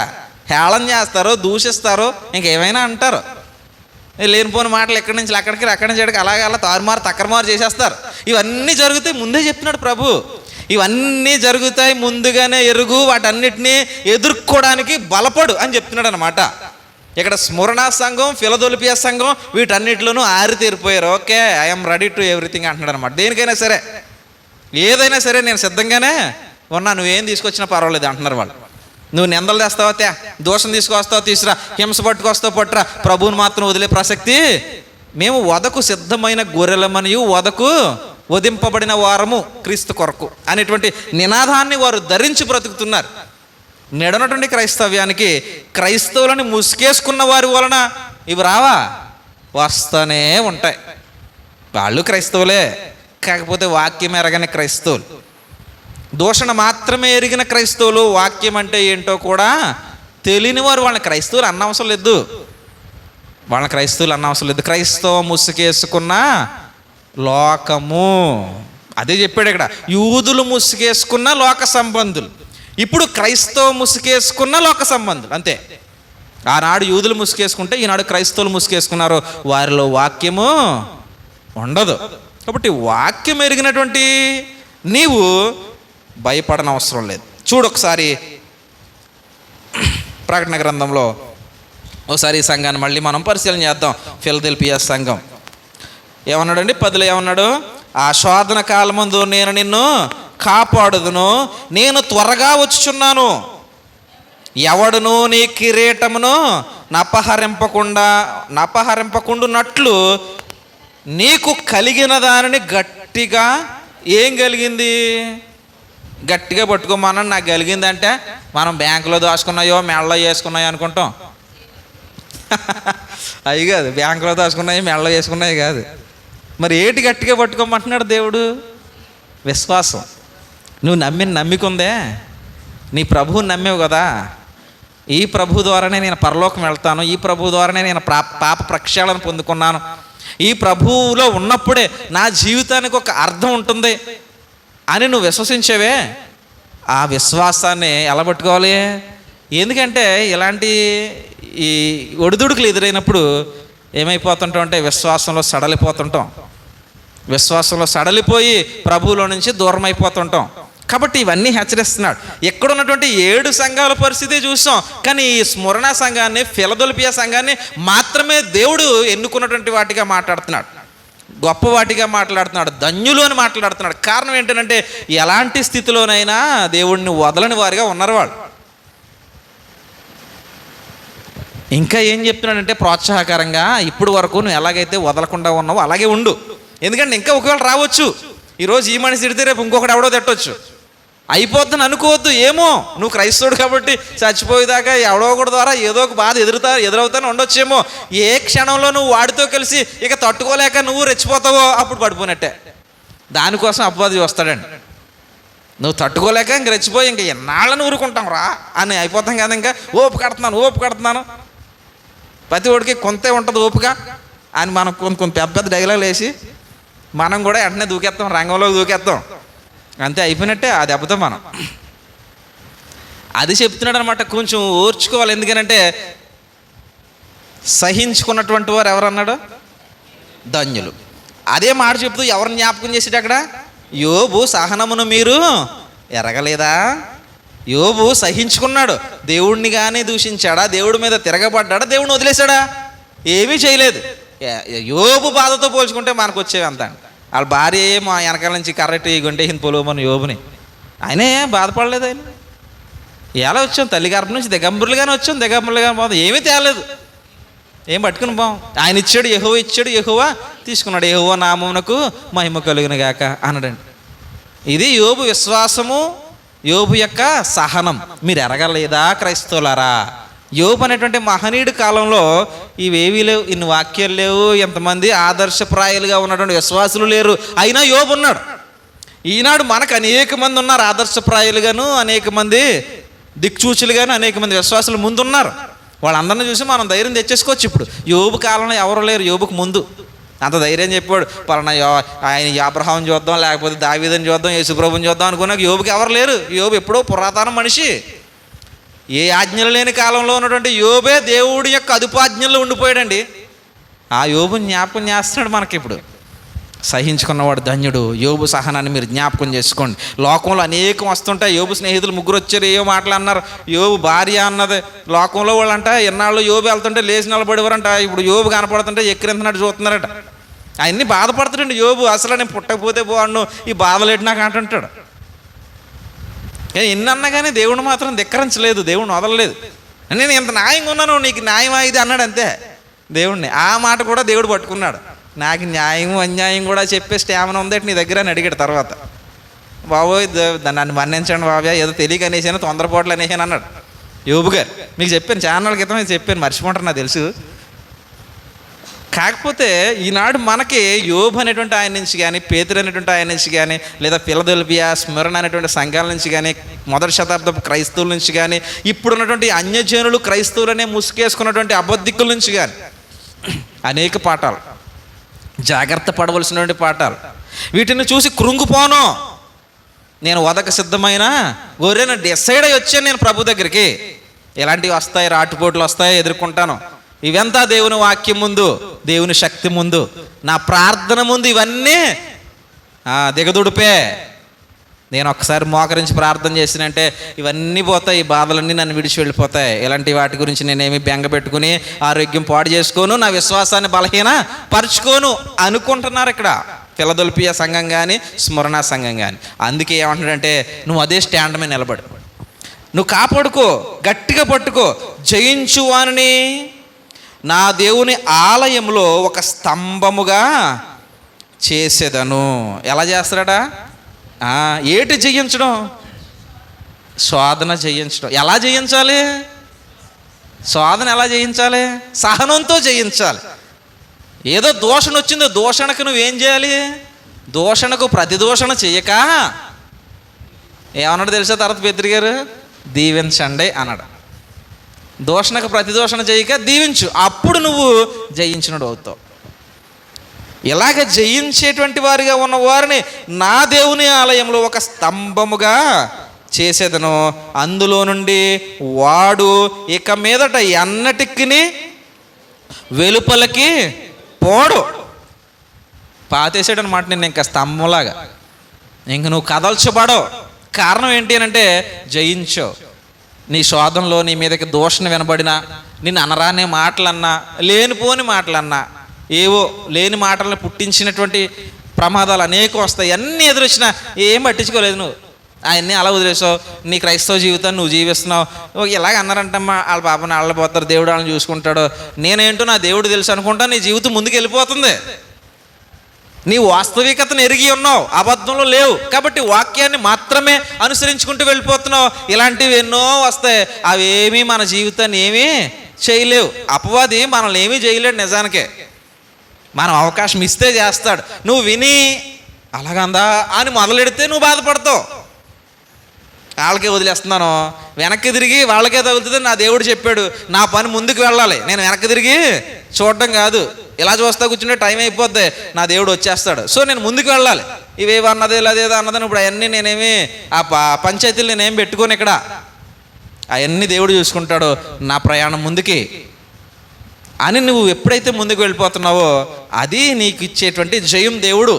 హేళన చేస్తారు, దూషిస్తారు, ఇంకేమైనా అంటారు. లేనిపోని మాటలు ఎక్కడి నుంచి అక్కడికి, అక్కడి నుంచి అక్కడికి అలాగే అలా తారుమారు తక్కరమారు చేసేస్తారు. ఇవన్నీ జరుగుతాయి ముందే చెప్తున్నాడు ప్రభు. ఇవన్నీ జరుగుతాయి ముందుగానే ఎరుగు, వాటన్నిటినీ ఎదుర్కోవడానికి బలపడు అని చెప్తున్నాడు అనమాట. ఇక్కడ స్మరణ సంఘం, ఫిలదెల్ఫియా సంఘం వీటన్నిటిలోనూ ఆరితేరిపోయారు. Okay, I'm ready to everything అంటున్నాడు అనమాట. దేనికైనా సరే, ఏదైనా సరే నేను సిద్ధంగానే ఉన్నా, నువ్వేం తీసుకొచ్చినా పర్వాలేదు అంటున్నారు వాళ్ళు. నువ్వు నిందలు తెస్తావా తే, దోషం తీసుకొస్తావు తీసురా, హింస పట్టుకొస్తావు పట్టురా, ప్రభువుని మాత్రం వదిలే ప్రసక్తి. మేము వదకు సిద్ధమైన గొర్రెలమనియు వదకు వధింపబడిన వారము క్రీస్తు కొరకు అనేటువంటి నినాదాన్ని వారు ధరించి బ్రతుకుతున్నారు. నెడనటువంటి క్రైస్తవ్యానికి క్రైస్తవులని ముసుకేసుకున్న వారి వలన ఇవి రావా? వస్తూనే ఉంటాయి. వాళ్ళు క్రైస్తవులే, కాకపోతే వాక్యం ఎరగని క్రైస్తవులు, దూషణ మాత్రమే ఎరిగిన క్రైస్తవులు, వాక్యం అంటే ఏంటో కూడా తెలియని వారు. వాళ్ళని క్రైస్తవులు అన్న అవసరం లేదు, వాళ్ళని క్రైస్తవులు అన్న అవసరం లేదు. క్రైస్తవ ముసుగేసుకున్న లోకము, అదే చెప్పాడు ఇక్కడ. యూదులు ముసుగేసుకున్న లోక సంబంధులు, ఇప్పుడు క్రైస్తవ ముసుగేసుకున్న లోక సంబంధులు, అంతే. ఆనాడు యూదులు ముసుగేసుకుంటే ఈనాడు క్రైస్తవులు ముసుగేసుకున్నారు. వారిలో వాక్యము ఉండదు. కాబట్టి వాక్యం ఎరిగినటువంటి నీవు భయపడన అవసరం లేదు. చూడు ఒకసారి ప్రకటన గ్రంథంలో ఒకసారి ఈ సంఘాన్ని మళ్ళీ మనం పరిశీలన చేద్దాం. ఫిలదెల్ఫియా సంఘం ఏమన్నాడండి? 10లో ఏమన్నాడు? ఆ శోధన కాలమందు నేను నిన్ను కాపాడుదును, నేను త్వరగా వచ్చుచున్నాను, ఎవడును నీ కిరీటమును నపహరింపకుండునట్లు నీకు కలిగిన దానిని గట్టిగా, ఏం కలిగింది? గట్టిగా పట్టుకోమన్నాడు. నాకు కలిగిందంటే మనం బ్యాంకులో దాచుకున్నాయో మెళ్ళలో వేసుకున్నాయో అనుకుంటాం. అవి కాదు, బ్యాంకులో దాచుకున్నాయి మెళ్ళలో వేసుకున్నాయి కాదు. మరి ఏటి గట్టిగా పట్టుకోమంటున్నాడు దేవుడు? విశ్వాసం. నువ్వు నమ్మిన నమ్మికుందే, నీ ప్రభువుని నమ్మేవు కదా. ఈ ప్రభు ద్వారానే నేను పరలోకం వెళ్తాను, ఈ ప్రభు ద్వారానే నేను పాప ప్రక్షాళన పొందుకున్నాను, ఈ ప్రభువులో ఉన్నప్పుడే నా జీవితానికి ఒక అర్థం ఉంటుంది అని నువ్వు విశ్వసించేవే. ఆ విశ్వాసాన్ని ఎలా పట్టుకోవాలి? ఎందుకంటే ఇలాంటి ఈ ఒడిదుడుకులు ఎదురైనప్పుడు ఏమైపోతుంటాం అంటే విశ్వాసంలో సడలిపోయి ప్రభువులో నుంచి దూరం అయిపోతుంటాం. కాబట్టి ఇవన్నీ హెచ్చరిస్తున్నాడు. ఎక్కడున్నటువంటి 7 సంఘాల పరిస్థితి చూసాం, కానీ ఈ స్మరణ సంఘాన్ని, ఫిలదెల్ఫియా సంఘాన్ని మాత్రమే దేవుడు ఎన్నుకున్నటువంటి వాటిగా మాట్లాడుతున్నాడు, గొప్ప వాటిగా మాట్లాడుతున్నాడు, ధన్యులు అని మాట్లాడుతున్నాడు. కారణం ఏంటంటే ఎలాంటి స్థితిలోనైనా దేవుడిని వదలని వారిగా ఉన్నారు వాళ్ళు. ఇంకా ఏం చెప్తున్నాడంటే ప్రోత్సాహకరంగా, ఇప్పుడు వరకు నువ్వు ఎలాగైతే వదలకుండా ఉన్నావో అలాగే ఉండు. ఎందుకంటే ఇంకా ఒకవేళ రావచ్చు, ఈరోజు ఈ మనిషి తిడితే రేపు ఇంకొకటి ఎవడో తిట్టవచ్చు. అయిపోద్దని అనుకోవద్దు. ఏమో నువ్వు క్రైస్తవుడు కాబట్టి చచ్చిపోయేదాకా ఎవడో ఒకటి ద్వారా ఏదో ఒక బాధ ఎదురవుతానే ఉండొచ్చేమో. ఏ క్షణంలో నువ్వు వాడితో కలిసి ఇక తట్టుకోలేక నువ్వు రెచ్చిపోతావో అప్పుడు పడిపోయినట్టే. దానికోసం అపవాది వస్తాడండి. నువ్వు తట్టుకోలేక ఇంక రెచ్చిపోయి ఇంక ఎన్నాళ్ళని ఊరుకుంటాం రా అని అయిపోతాం కదా. ఇంకా ఓపు కడుతున్నాను ప్రతి ఒడికి కొంతే ఉంటుంది ఓపిక అని మనం కొన్ని పెద్ద డైలాగులు వేసి మనం కూడా వెంటనే దూకేస్తాం, రంగంలోకి దూకేస్తాం. అంతే, అయిపోయినట్టే. ఆ దెబ్బతో మనం అది చెప్తున్నాడు అనమాట. కొంచెం ఓర్చుకోవాలి. ఎందుకనంటే సహించుకున్నటువంటి వారు ఎవరన్నాడు? ధన్యులు. అదే మాట చెప్తూ ఎవరిని జ్ఞాపకం చేసేట అక్కడ? యోబు సహనమును మీరు ఎరగలేదా? యోబు సహించుకున్నాడు. దేవుడిని కానీ దూషించాడా? దేవుడి మీద తిరగబడ్డాడా? దేవుడిని వదిలేశాడా? ఏమీ చేయలేదు. యోబు బాధతో పోల్చుకుంటే మనకు వచ్చేవి అంత. వాళ్ళ భార్య మా వెనకాల నుంచి కర్రెట్టి గొంటేసింది పొలవమని యోబుని. ఆయనే బాధపడలేదు. ఆయన ఎలా వచ్చాం? తల్లి గర్భం నుంచి దిగంబరులుగానే వచ్చాం, దిగంబరులుగానే పోదాం. ఏమీ తేలేదు, ఏం పట్టుకుని పోం. ఆయన ఇచ్చాడు, యెహోవా ఇచ్చాడు, యెహోవా తీసుకున్నాడు. యెహోవా నామమునకు మహిమ కలుగును గాక అన్నాడండి. ఇది యోబు విశ్వాసము, యోబు యొక్క సహనం. మీరు ఎరగలేదా క్రైస్తవులారా? యోబు అనేటువంటి మహనీయుడి కాలంలో ఇవేవీ లేవు, ఇన్ని వాక్యాలు లేవు, ఎంతమంది ఆదర్శప్రాయాలుగా ఉన్నటువంటి విశ్వాసులు లేరు. అయినా యోబు ఉన్నాడు. ఈనాడు మనకు అనేక మంది ఉన్నారు ఆదర్శప్రాయాలుగాను, అనేక మంది దిక్చూచులుగాను, అనేక మంది విశ్వాసులు ముందున్నారు. వాళ్ళందరినీ చూసి మనం ధైర్యం తెచ్చేసుకోవచ్చు. ఇప్పుడు యోబు కాలంలో ఎవరు లేరు. యోబుకు ముందు అంత ధైర్యం చెప్పాడు. పలానా ఆయన అబ్రహాం చూద్దాం, లేకపోతే దావీదని చూద్దాం, యేసుప్రభుని చూద్దాం అనుకున్నాక యోబుకి ఎవరు లేరు. యోబు ఎప్పుడో పురాతన మనిషి. ఏ ఆజ్ఞలు లేని కాలంలో ఉన్నటువంటి యోబే దేవుడి యొక్క అదుపాజ్ఞల్లో ఉండిపోయాడండి. ఆ యోబుని జ్ఞాపకం చేస్తున్నాడు మనకి ఇప్పుడు. సహించుకున్నవాడు ధన్యుడు. యోబు సహనాన్ని మీరు జ్ఞాపకం చేసుకోండి. లోకంలో అనేకం వస్తుంటాయి. యోబు స్నేహితులు ముగ్గురు వచ్చారు, ఏవో మాటలు అన్నారు. యోబు భార్య అన్నది. లోకంలో వాళ్ళంట ఎన్నాళ్ళు యోబు వెళ్తుంటే లేచి నిలబడేవారంట. ఇప్పుడు యోబు కనపడుతుంటే ఎక్కిరించినట్టు చూస్తున్నారట. ఆయన్ని బాధపడుతాడండి యోబు. అసలు నేను పుట్టకపోతే బాగుండు, ఈ బాధలేటి నాకు అంటుంటాడు. ఎన్ని అన్నా కానీ దేవుడు మాత్రం ధిక్కరించలేదు, దేవుడిని వదలలేదు. నేను ఎంత న్యాయంగా ఉన్నాను, నీకు న్యాయమా ఇది అన్నాడు అంతే దేవుడిని. ఆ మాట కూడా దేవుడు పట్టుకున్నాడు. నాకు న్యాయం అన్యాయం కూడా చెప్పే స్టామినా ఉందేటి నీ దగ్గర అని అడిగాడు. తర్వాత బాబోయ్ నన్ను మన్నించండి బాబా, ఏదో తెలియక అనేసాను, తొందరపాట్లు అనేసాను అన్నాడు యోబు గారు. మీకు చెప్పాను, ఛానల్ క్రితం చెప్పాను, మర్చిపోంటారు నాకు తెలుసు. కాకపోతే ఈనాడు మనకి యోబు అనేటువంటి ఆయన నుంచి కానీ, పేతురు అనేటువంటి ఆయన నుంచి కానీ, లేదా ఫిలదెల్ఫియా, స్మరణ అనేటువంటి సంఘాల నుంచి కానీ, మొదటి శతాబ్దపు క్రైస్తవుల నుంచి కానీ, ఇప్పుడున్నటువంటి అన్యజనులు క్రైస్తవులనే ముసుకేసుకున్నటువంటి అబద్ధికుల నుంచి కానీ అనేక పాఠాలు, జాగ్రత్త పడవలసినటువంటి పాఠాలు. వీటిని చూసి కృంగిపోను. నేను వదక సిద్ధమైన గొర్రెను డిసైడ్ అయ్యి వచ్చాను నేను ప్రభు దగ్గరికి. ఎలాంటివి వస్తాయి, రాటుపోట్లు వస్తాయి, ఎదుర్కొంటాను. ఇవంతా దేవుని వాక్యం ముందు, దేవుని శక్తి ముందు, నా ప్రార్థన ముందు ఇవన్నీ దిగదుడిపే. నేను ఒక్కసారి మోకరించి ప్రార్థన చేసినంటే ఇవన్నీ పోతాయి, ఈ బాధలన్నీ నన్ను విడిచి వెళ్ళిపోతాయి. ఇలాంటి వాటి గురించి నేనేమి బెంగ పెట్టుకుని ఆరోగ్యం పాడు చేసుకోను, నా విశ్వాసాన్ని బలహీన పరుచుకోను అనుకుంటున్నారు ఇక్కడ ఫిలదెల్ఫియా సంఘం కానీ, స్మరణ సంఘం కానీ. అందుకే ఏమంటాడంటే నువ్వు అదే స్టాండ్ మీద నిలబడు, నువ్వు కాపాడుకో, గట్టిగా పట్టుకో. జయించువాని నా దేవుని ఆలయంలో ఒక స్తంభముగా చేసేదను. ఎలా చేస్తాడా? ఏటి జయించడం? శోధన జయించడం. ఎలా జయించాలి? శోధన ఎలా జయించాలి? సహనంతో జయించాలి. ఏదో దూషణ వచ్చిందో దూషణకు నువ్వేం చేయాలి? దూషణకు ప్రతిదూషణ చేయక ఏమన్నాడు తెలుసా తర్వాత పేతురు గారు? దీవించండి అన్నాడు. దూషణకు ప్రతిదూషణ చేయక దీవించు, అప్పుడు నువ్వు జయించినడు అవుతావు. ఇలాగ జయించేటువంటి వారిగా ఉన్న వారిని నా దేవుని ఆలయంలో ఒక స్తంభముగా చేసేదను, అందులో నుండి వాడు ఇక మీదట ఎన్నటికి వెలుపలకి పోడు. పాతేసాడు అనమాట నేను ఇంకా స్తంభంలాగా. ఇంక నువ్వు కదల్చబడవు. కారణం ఏంటి అని అంటే జయించావు. నీ శోధనలో నీ మీదకి దూషణ వినబడినా, నిన్ను అనరానే మాటలన్నా, లేనిపోని మాటలన్నా, ఏవో లేని మాటలను పుట్టించినటువంటి ప్రమాదాలు అనేకం వస్తాయి. అన్నీ ఎదురొచ్చినా ఏం పట్టించుకోలేదు నువ్వు. అవన్నీ అలా వదిలేసావు. నీ క్రైస్తవ జీవితాన్ని నువ్వు జీవిస్తున్నావు. ఇలాగ అన్నారంటమ్మా, వాళ్ళ పాపని వాళ్ళపోతారు, దేవుడు వాళ్ళని చూసుకుంటాడు. నేనేంటో నా దేవుడు తెలుసు అనుకుంటా నీ జీవితం ముందుకు వెళ్ళిపోతుంది. నీ వాస్తవికతను ఎరిగి ఉన్నావు, అబద్ధంలో లేవు. కాబట్టి వాక్యాన్ని మాత్రమే అనుసరించుకుంటూ వెళ్ళిపోతున్నావు. ఇలాంటివి ఎన్నో వస్తాయి, అవేమీ మన జీవితాన్ని ఏమీ చేయలేవు. అపవాది మనల్ని ఏమీ చేయలేడు. నిజానికే మనం అవకాశం ఇస్తే చేస్తాడు. నువ్వు విని అలాగందా అని మొదలెడితే నువ్వు బాధపడతావు. వాళ్ళకే వదిలేస్తున్నాను, వెనక్కి తిరిగి వాళ్ళకే తగులుతుంది. నా దేవుడు చెప్పాడు, నా పని ముందుకు వెళ్ళాలి, నేను వెనక్కి తిరిగి చూడడం కాదు. ఇలా చూస్తా కూర్చుంటే టైం అయిపోద్ది, నా దేవుడు వచ్చేస్తాడు. సో నేను ముందుకు వెళ్ళాలి. ఇవేవి అన్నది ఇలాదేదో అన్నదని ఇప్పుడు అవన్నీ నేనేమి ఆ పంచాయతీలు నేనేం పెట్టుకోను ఇక్కడ. అవన్నీ దేవుడు చూసుకుంటాడు. నా ప్రయాణం ముందుకి అని నువ్వు ఎప్పుడైతే ముందుకు వెళ్ళిపోతున్నావో అది నీకు ఇచ్చేటువంటి జయం దేవుడు.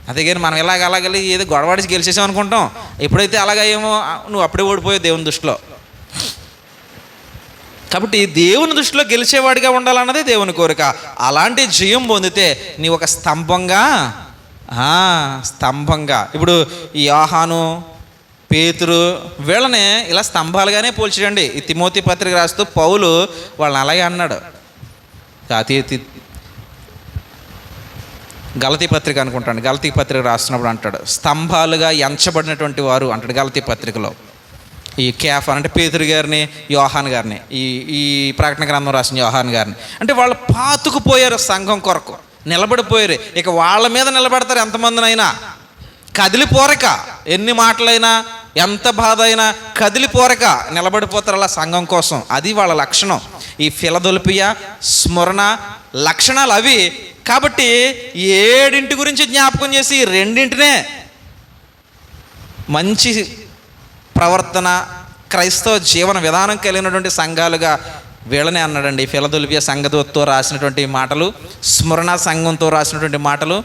అదేగాని మనం అలాగలి ఏదో గొడవాడిసి గెలిచేసాం అనుకుంటాం. ఎప్పుడైతే అలాగేమో నువ్వు అప్పుడే ఓడిపోయావు దేవుని దృష్టిలో. కాబట్టి దేవుని దృష్టిలో గెలిచేవాడిగా ఉండాలన్నదే దేవుని కోరిక. అలాంటి జయం పొందితే నీ ఒక స్తంభంగా ఇప్పుడు ఈ యోహాను, పేతురు వీళ్ళని ఇలా స్తంభాలుగానే పోల్చడండి. ఈ తిమోతి పత్రిక రాస్తూ పౌలు వాళ్ళని అలాగే అన్నాడు. గలతీ పత్రిక అనుకుంటాను, గలతీ పత్రిక రాస్తున్నప్పుడు అంటాడు, స్తంభాలుగా ఎంచబడినటువంటి వారు అంటాడు గలతీ పత్రికలో. ఈ కేఫా అంటే పేతురు గారిని, యోహాన్ గారిని, ఈ ప్రకటన గ్రంథం రాసిన యోహాన్ గారిని, అంటే వాళ్ళు పాతుకుపోయారు, సంఘం కొరకు నిలబడిపోయారు. ఇక వాళ్ళ మీద నిలబడతారు ఎంతమందినైనా. కదిలిపోరక, ఎన్ని మాటలైనా ఎంత బాధ అయినా కదిలిపోరక నిలబడిపోతారు అలా సంఘం కోసం. అది వాళ్ళ లక్షణం. ఈ ఫిలదెల్ఫియా, స్మరణ లక్షణాలు అవి. కాబట్టి 7 గురించి జ్ఞాపకం చేసి 2 మంచి ప్రవర్తన, క్రైస్తవ జీవన విధానం కలిగినటువంటి సంఘాలుగా వీళ్ళనే అన్నాడండి. ఫిలదెల్ఫియా సంఘంతో రాసినటువంటి మాటలు, స్మరణ సంఘంతో రాసినటువంటి మాటలు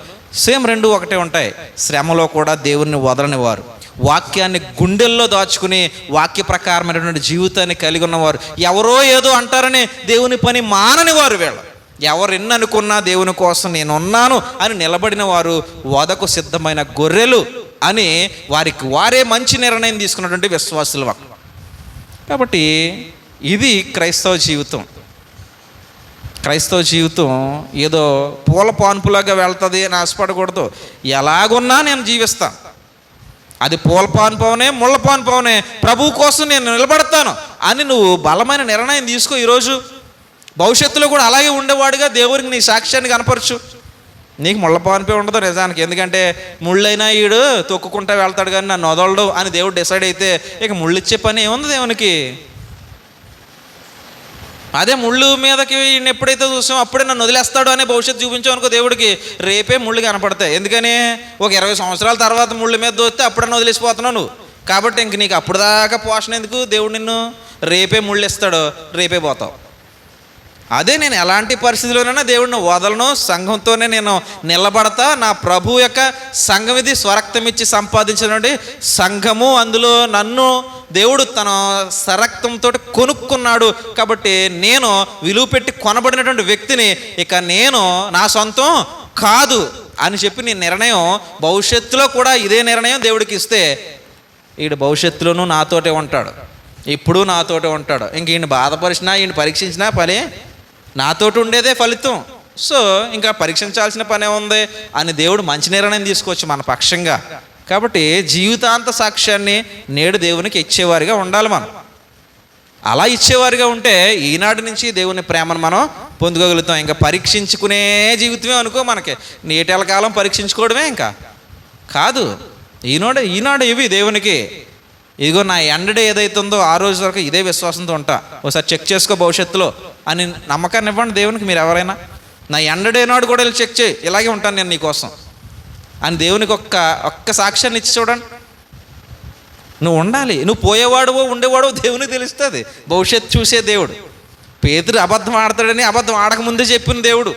సేమ్ 2 ఒకటే ఉంటాయి. శ్రమలో కూడా దేవుణ్ణి వదలని వారు, వాక్యాన్ని గుండెల్లో దాచుకుని వాక్య ప్రకారమైనటువంటి జీవితాన్ని కలిగి ఉన్నవారు, ఎవరో ఏదో అంటారని దేవుని పని మానని వారు. వీళ్ళు ఎవరు ఎన్ని అనుకున్నా దేవుని కోసం నేనున్నాను అని నిలబడిన వారు, వదకు సిద్ధమైన గొర్రెలు అని వారికి వారే మంచి నిర్ణయం తీసుకున్నటువంటి విశ్వాసులు. కాబట్టి ఇది క్రైస్తవ జీవితం. క్రైస్తవ జీవితం ఏదో పూల పాన్పులాగా వెళ్తుంది అని ఆశపడకూడదు. ఎలాగున్నా నేను జీవిస్తాను. అది పూల పాన్పవనే, ముళ్ళ పాన్పవనే, ప్రభువు కోసం నేను నిలబడతాను అని నువ్వు బలమైన నిర్ణయం తీసుకో. ఈరోజు భవిష్యత్తులో కూడా అలాగే ఉండేవాడుగా దేవునికి నీ సాక్ష్యాన్ని కనపరచు. నీకు ముళ్ళ పాన్పే ఉండదు నిజానికి. ఎందుకంటే ముళ్ళైనా ఈడు తొక్కుకుంటా వెళ్తాడు కానీ నన్ను వదలడు అని దేవుడు డిసైడ్ అయితే ఇక ముళ్ళు ఇచ్చే పని ఏముంది దేవునికి. అదే ముళ్ళు మీదకి ఈయన ఎప్పుడైతే చూసామో అప్పుడే నన్ను వదిలేస్తాడు అనే భవిష్యత్తు చూపించాం అనుకో, దేవుడికి రేపే ముళ్ళు కనపడతాయి. ఎందుకని ఒక 20 సంవత్సరాల తర్వాత ముళ్ళు మీద దోస్తే అప్పుడన్నా వదిలేసిపోతున్నావు నువ్వు. కాబట్టి ఇంక నీకు అప్పుడు దాకా పోషణ ఎందుకు? దేవుడు నిన్ను రేపే ముళ్ళు ఇస్తాడు, రేపే పోతావు. అదే నేను ఎలాంటి పరిస్థితిలోనైనా దేవుడిని వదలను, సంఘంతోనే నేను నిలబడతా. నా ప్రభు యొక్క సంఘం ఇది, స్వరక్తం ఇచ్చి సంపాదించినటువంటి సంఘము. అందులో నన్ను దేవుడు తన స్వరక్తంతో కొనుక్కున్నాడు. కాబట్టి నేను విలువ పెట్టి కొనబడినటువంటి వ్యక్తిని, ఇక నేను నా సొంతం కాదు అని చెప్పి నీ నిర్ణయం భవిష్యత్తులో కూడా ఇదే నిర్ణయం దేవుడికి ఇస్తే, ఈడు భవిష్యత్తులోనూ నాతోటే ఉంటాడు, ఇప్పుడు నాతోటే ఉంటాడు. ఇంక ఈయన బాధపరిచినా ఈయన పరీక్షించినా పని నాతోటి ఉండేదే ఫలితం. సో ఇంకా పరీక్షించాల్సిన పనే ఉంది అని దేవుడు మంచి నిర్ణయం తీసుకోవచ్చు మన పక్షంగా. కాబట్టి జీవితాంత సాక్ష్యాన్ని నేడు దేవునికి ఇచ్చేవారిగా ఉండాలి మనం. అలా ఇచ్చేవారిగా ఉంటే ఈనాటి నుంచి దేవుని ప్రేమను మనం పొందుకోగలుగుతాం. ఇంకా పరీక్షించుకునే జీవితమే అనుకో మనకి. నేటెల కాలం పరీక్షించుకోవడమే ఇంకా కాదు. ఈనాడు ఇవి దేవునికి. ఇదిగో నా ఎండడే ఏదైతే ఉందో ఆ రోజు వరకు ఇదే విశ్వాసంతో ఉంటా, ఒకసారి చెక్ చేసుకో భవిష్యత్తులో అని నమ్మకాన్ని ఇవ్వండి దేవునికి. మీరు ఎవరైనా నా ఎండడే నాడు కూడా వెళ్ళి చెక్ చేయి, ఇలాగే ఉంటాను నేను నీకోసం అని దేవునికి ఒక్క సాక్ష్యాన్ని ఇచ్చి చూడండి. నువ్వు ఉండాలి. నువ్వు పోయేవాడువో ఉండేవాడో దేవునికి తెలుస్తుంది. భవిష్యత్తు చూసే దేవుడు. పేతురు అబద్ధం ఆడతాడని అబద్ధం ఆడకముందే చెప్పిన దేవుడు.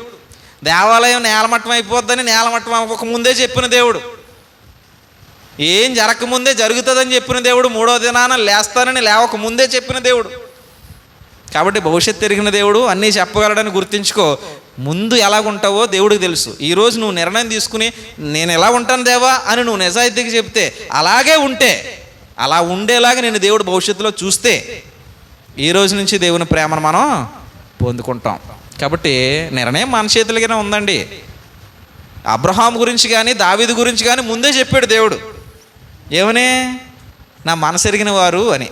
దేవాలయం నేలమట్టం అయిపోద్దని నేలమట్టం అవ్వక ముందే చెప్పిన దేవుడు. ఏం జరగకముందే జరుగుతుందని చెప్పిన దేవుడు. 3వ దినాన లేస్తానని లేవక ముందే చెప్పిన దేవుడు. కాబట్టి భవిష్యత్తు తిరిగిన దేవుడు అన్నీ చెప్పగలడని గుర్తుంచుకో. ముందు ఎలాగుంటావో దేవుడికి తెలుసు. ఈరోజు నువ్వు నిర్ణయం తీసుకుని నేను ఎలా ఉంటాను దేవా అని నువ్వు నిజాయితీగా చెప్తే, అలాగే ఉంటే, అలా ఉండేలాగా నేను దేవుడు భవిష్యత్తులో చూస్తే ఈ రోజు నుంచి దేవుని ప్రేమను మనం పొందుకుంటాం. కాబట్టి నిర్ణయం మన చేతులకైనా ఉందండి. అబ్రహాం గురించి కానీ దావీదు గురించి కానీ ముందే చెప్పాడు దేవుడు. ఏమని? నా మనసు ఎరిగిన వారు అని.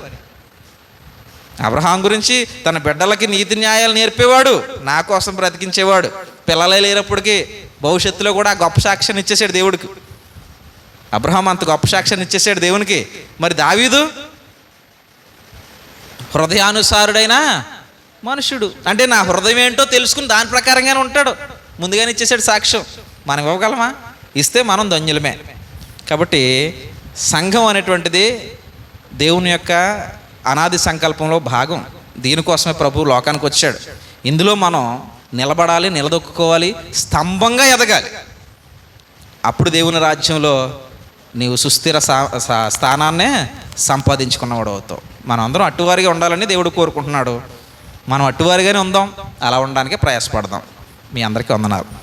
అబ్రహాం గురించి తన బిడ్డలకి నీతి న్యాయాలు నేర్పేవాడు, నా కోసం బ్రతికించేవాడు. పిల్లలే లేనప్పటికీ భవిష్యత్తులో కూడా గొప్ప సాక్ష్యాన్ని ఇచ్చేసాడు దేవుడికి. అబ్రహాం అంత గొప్ప సాక్ష్యాన్ని ఇచ్చేసాడు దేవునికి. మరి దావీదు హృదయానుసారుడైన మనుషుడు, అంటే నా హృదయం ఏంటో తెలుసుకుని దాని ప్రకారంగానే ఉంటాడు. ముందుగానే ఇచ్చేసాడు సాక్ష్యం. మనం ఇవ్వగలమా? ఇస్తే మనం ధన్యులమే. కాబట్టి సంఘం అనేటువంటిది దేవుని యొక్క అనాది సంకల్పంలో భాగం. దీనికోసమే ప్రభువు లోకానికి వచ్చాడు. ఇందులో మనం నిలబడాలి, నిలదొక్కుకోవాలి, స్తంభంగా ఎదగాలి. అప్పుడు దేవుని రాజ్యంలో నీవు సుస్థిర స్థానాన్నే సంపాదించుకున్నవాడు అవుతావు. మనం అందరం అట్టువారిగా ఉండాలని దేవుడు కోరుకుంటున్నాడు. మనం అట్టువారిగానే ఉందాం, అలా ఉండడానికే ప్రయాసపడదాం. మీ అందరికీ వందనాలు.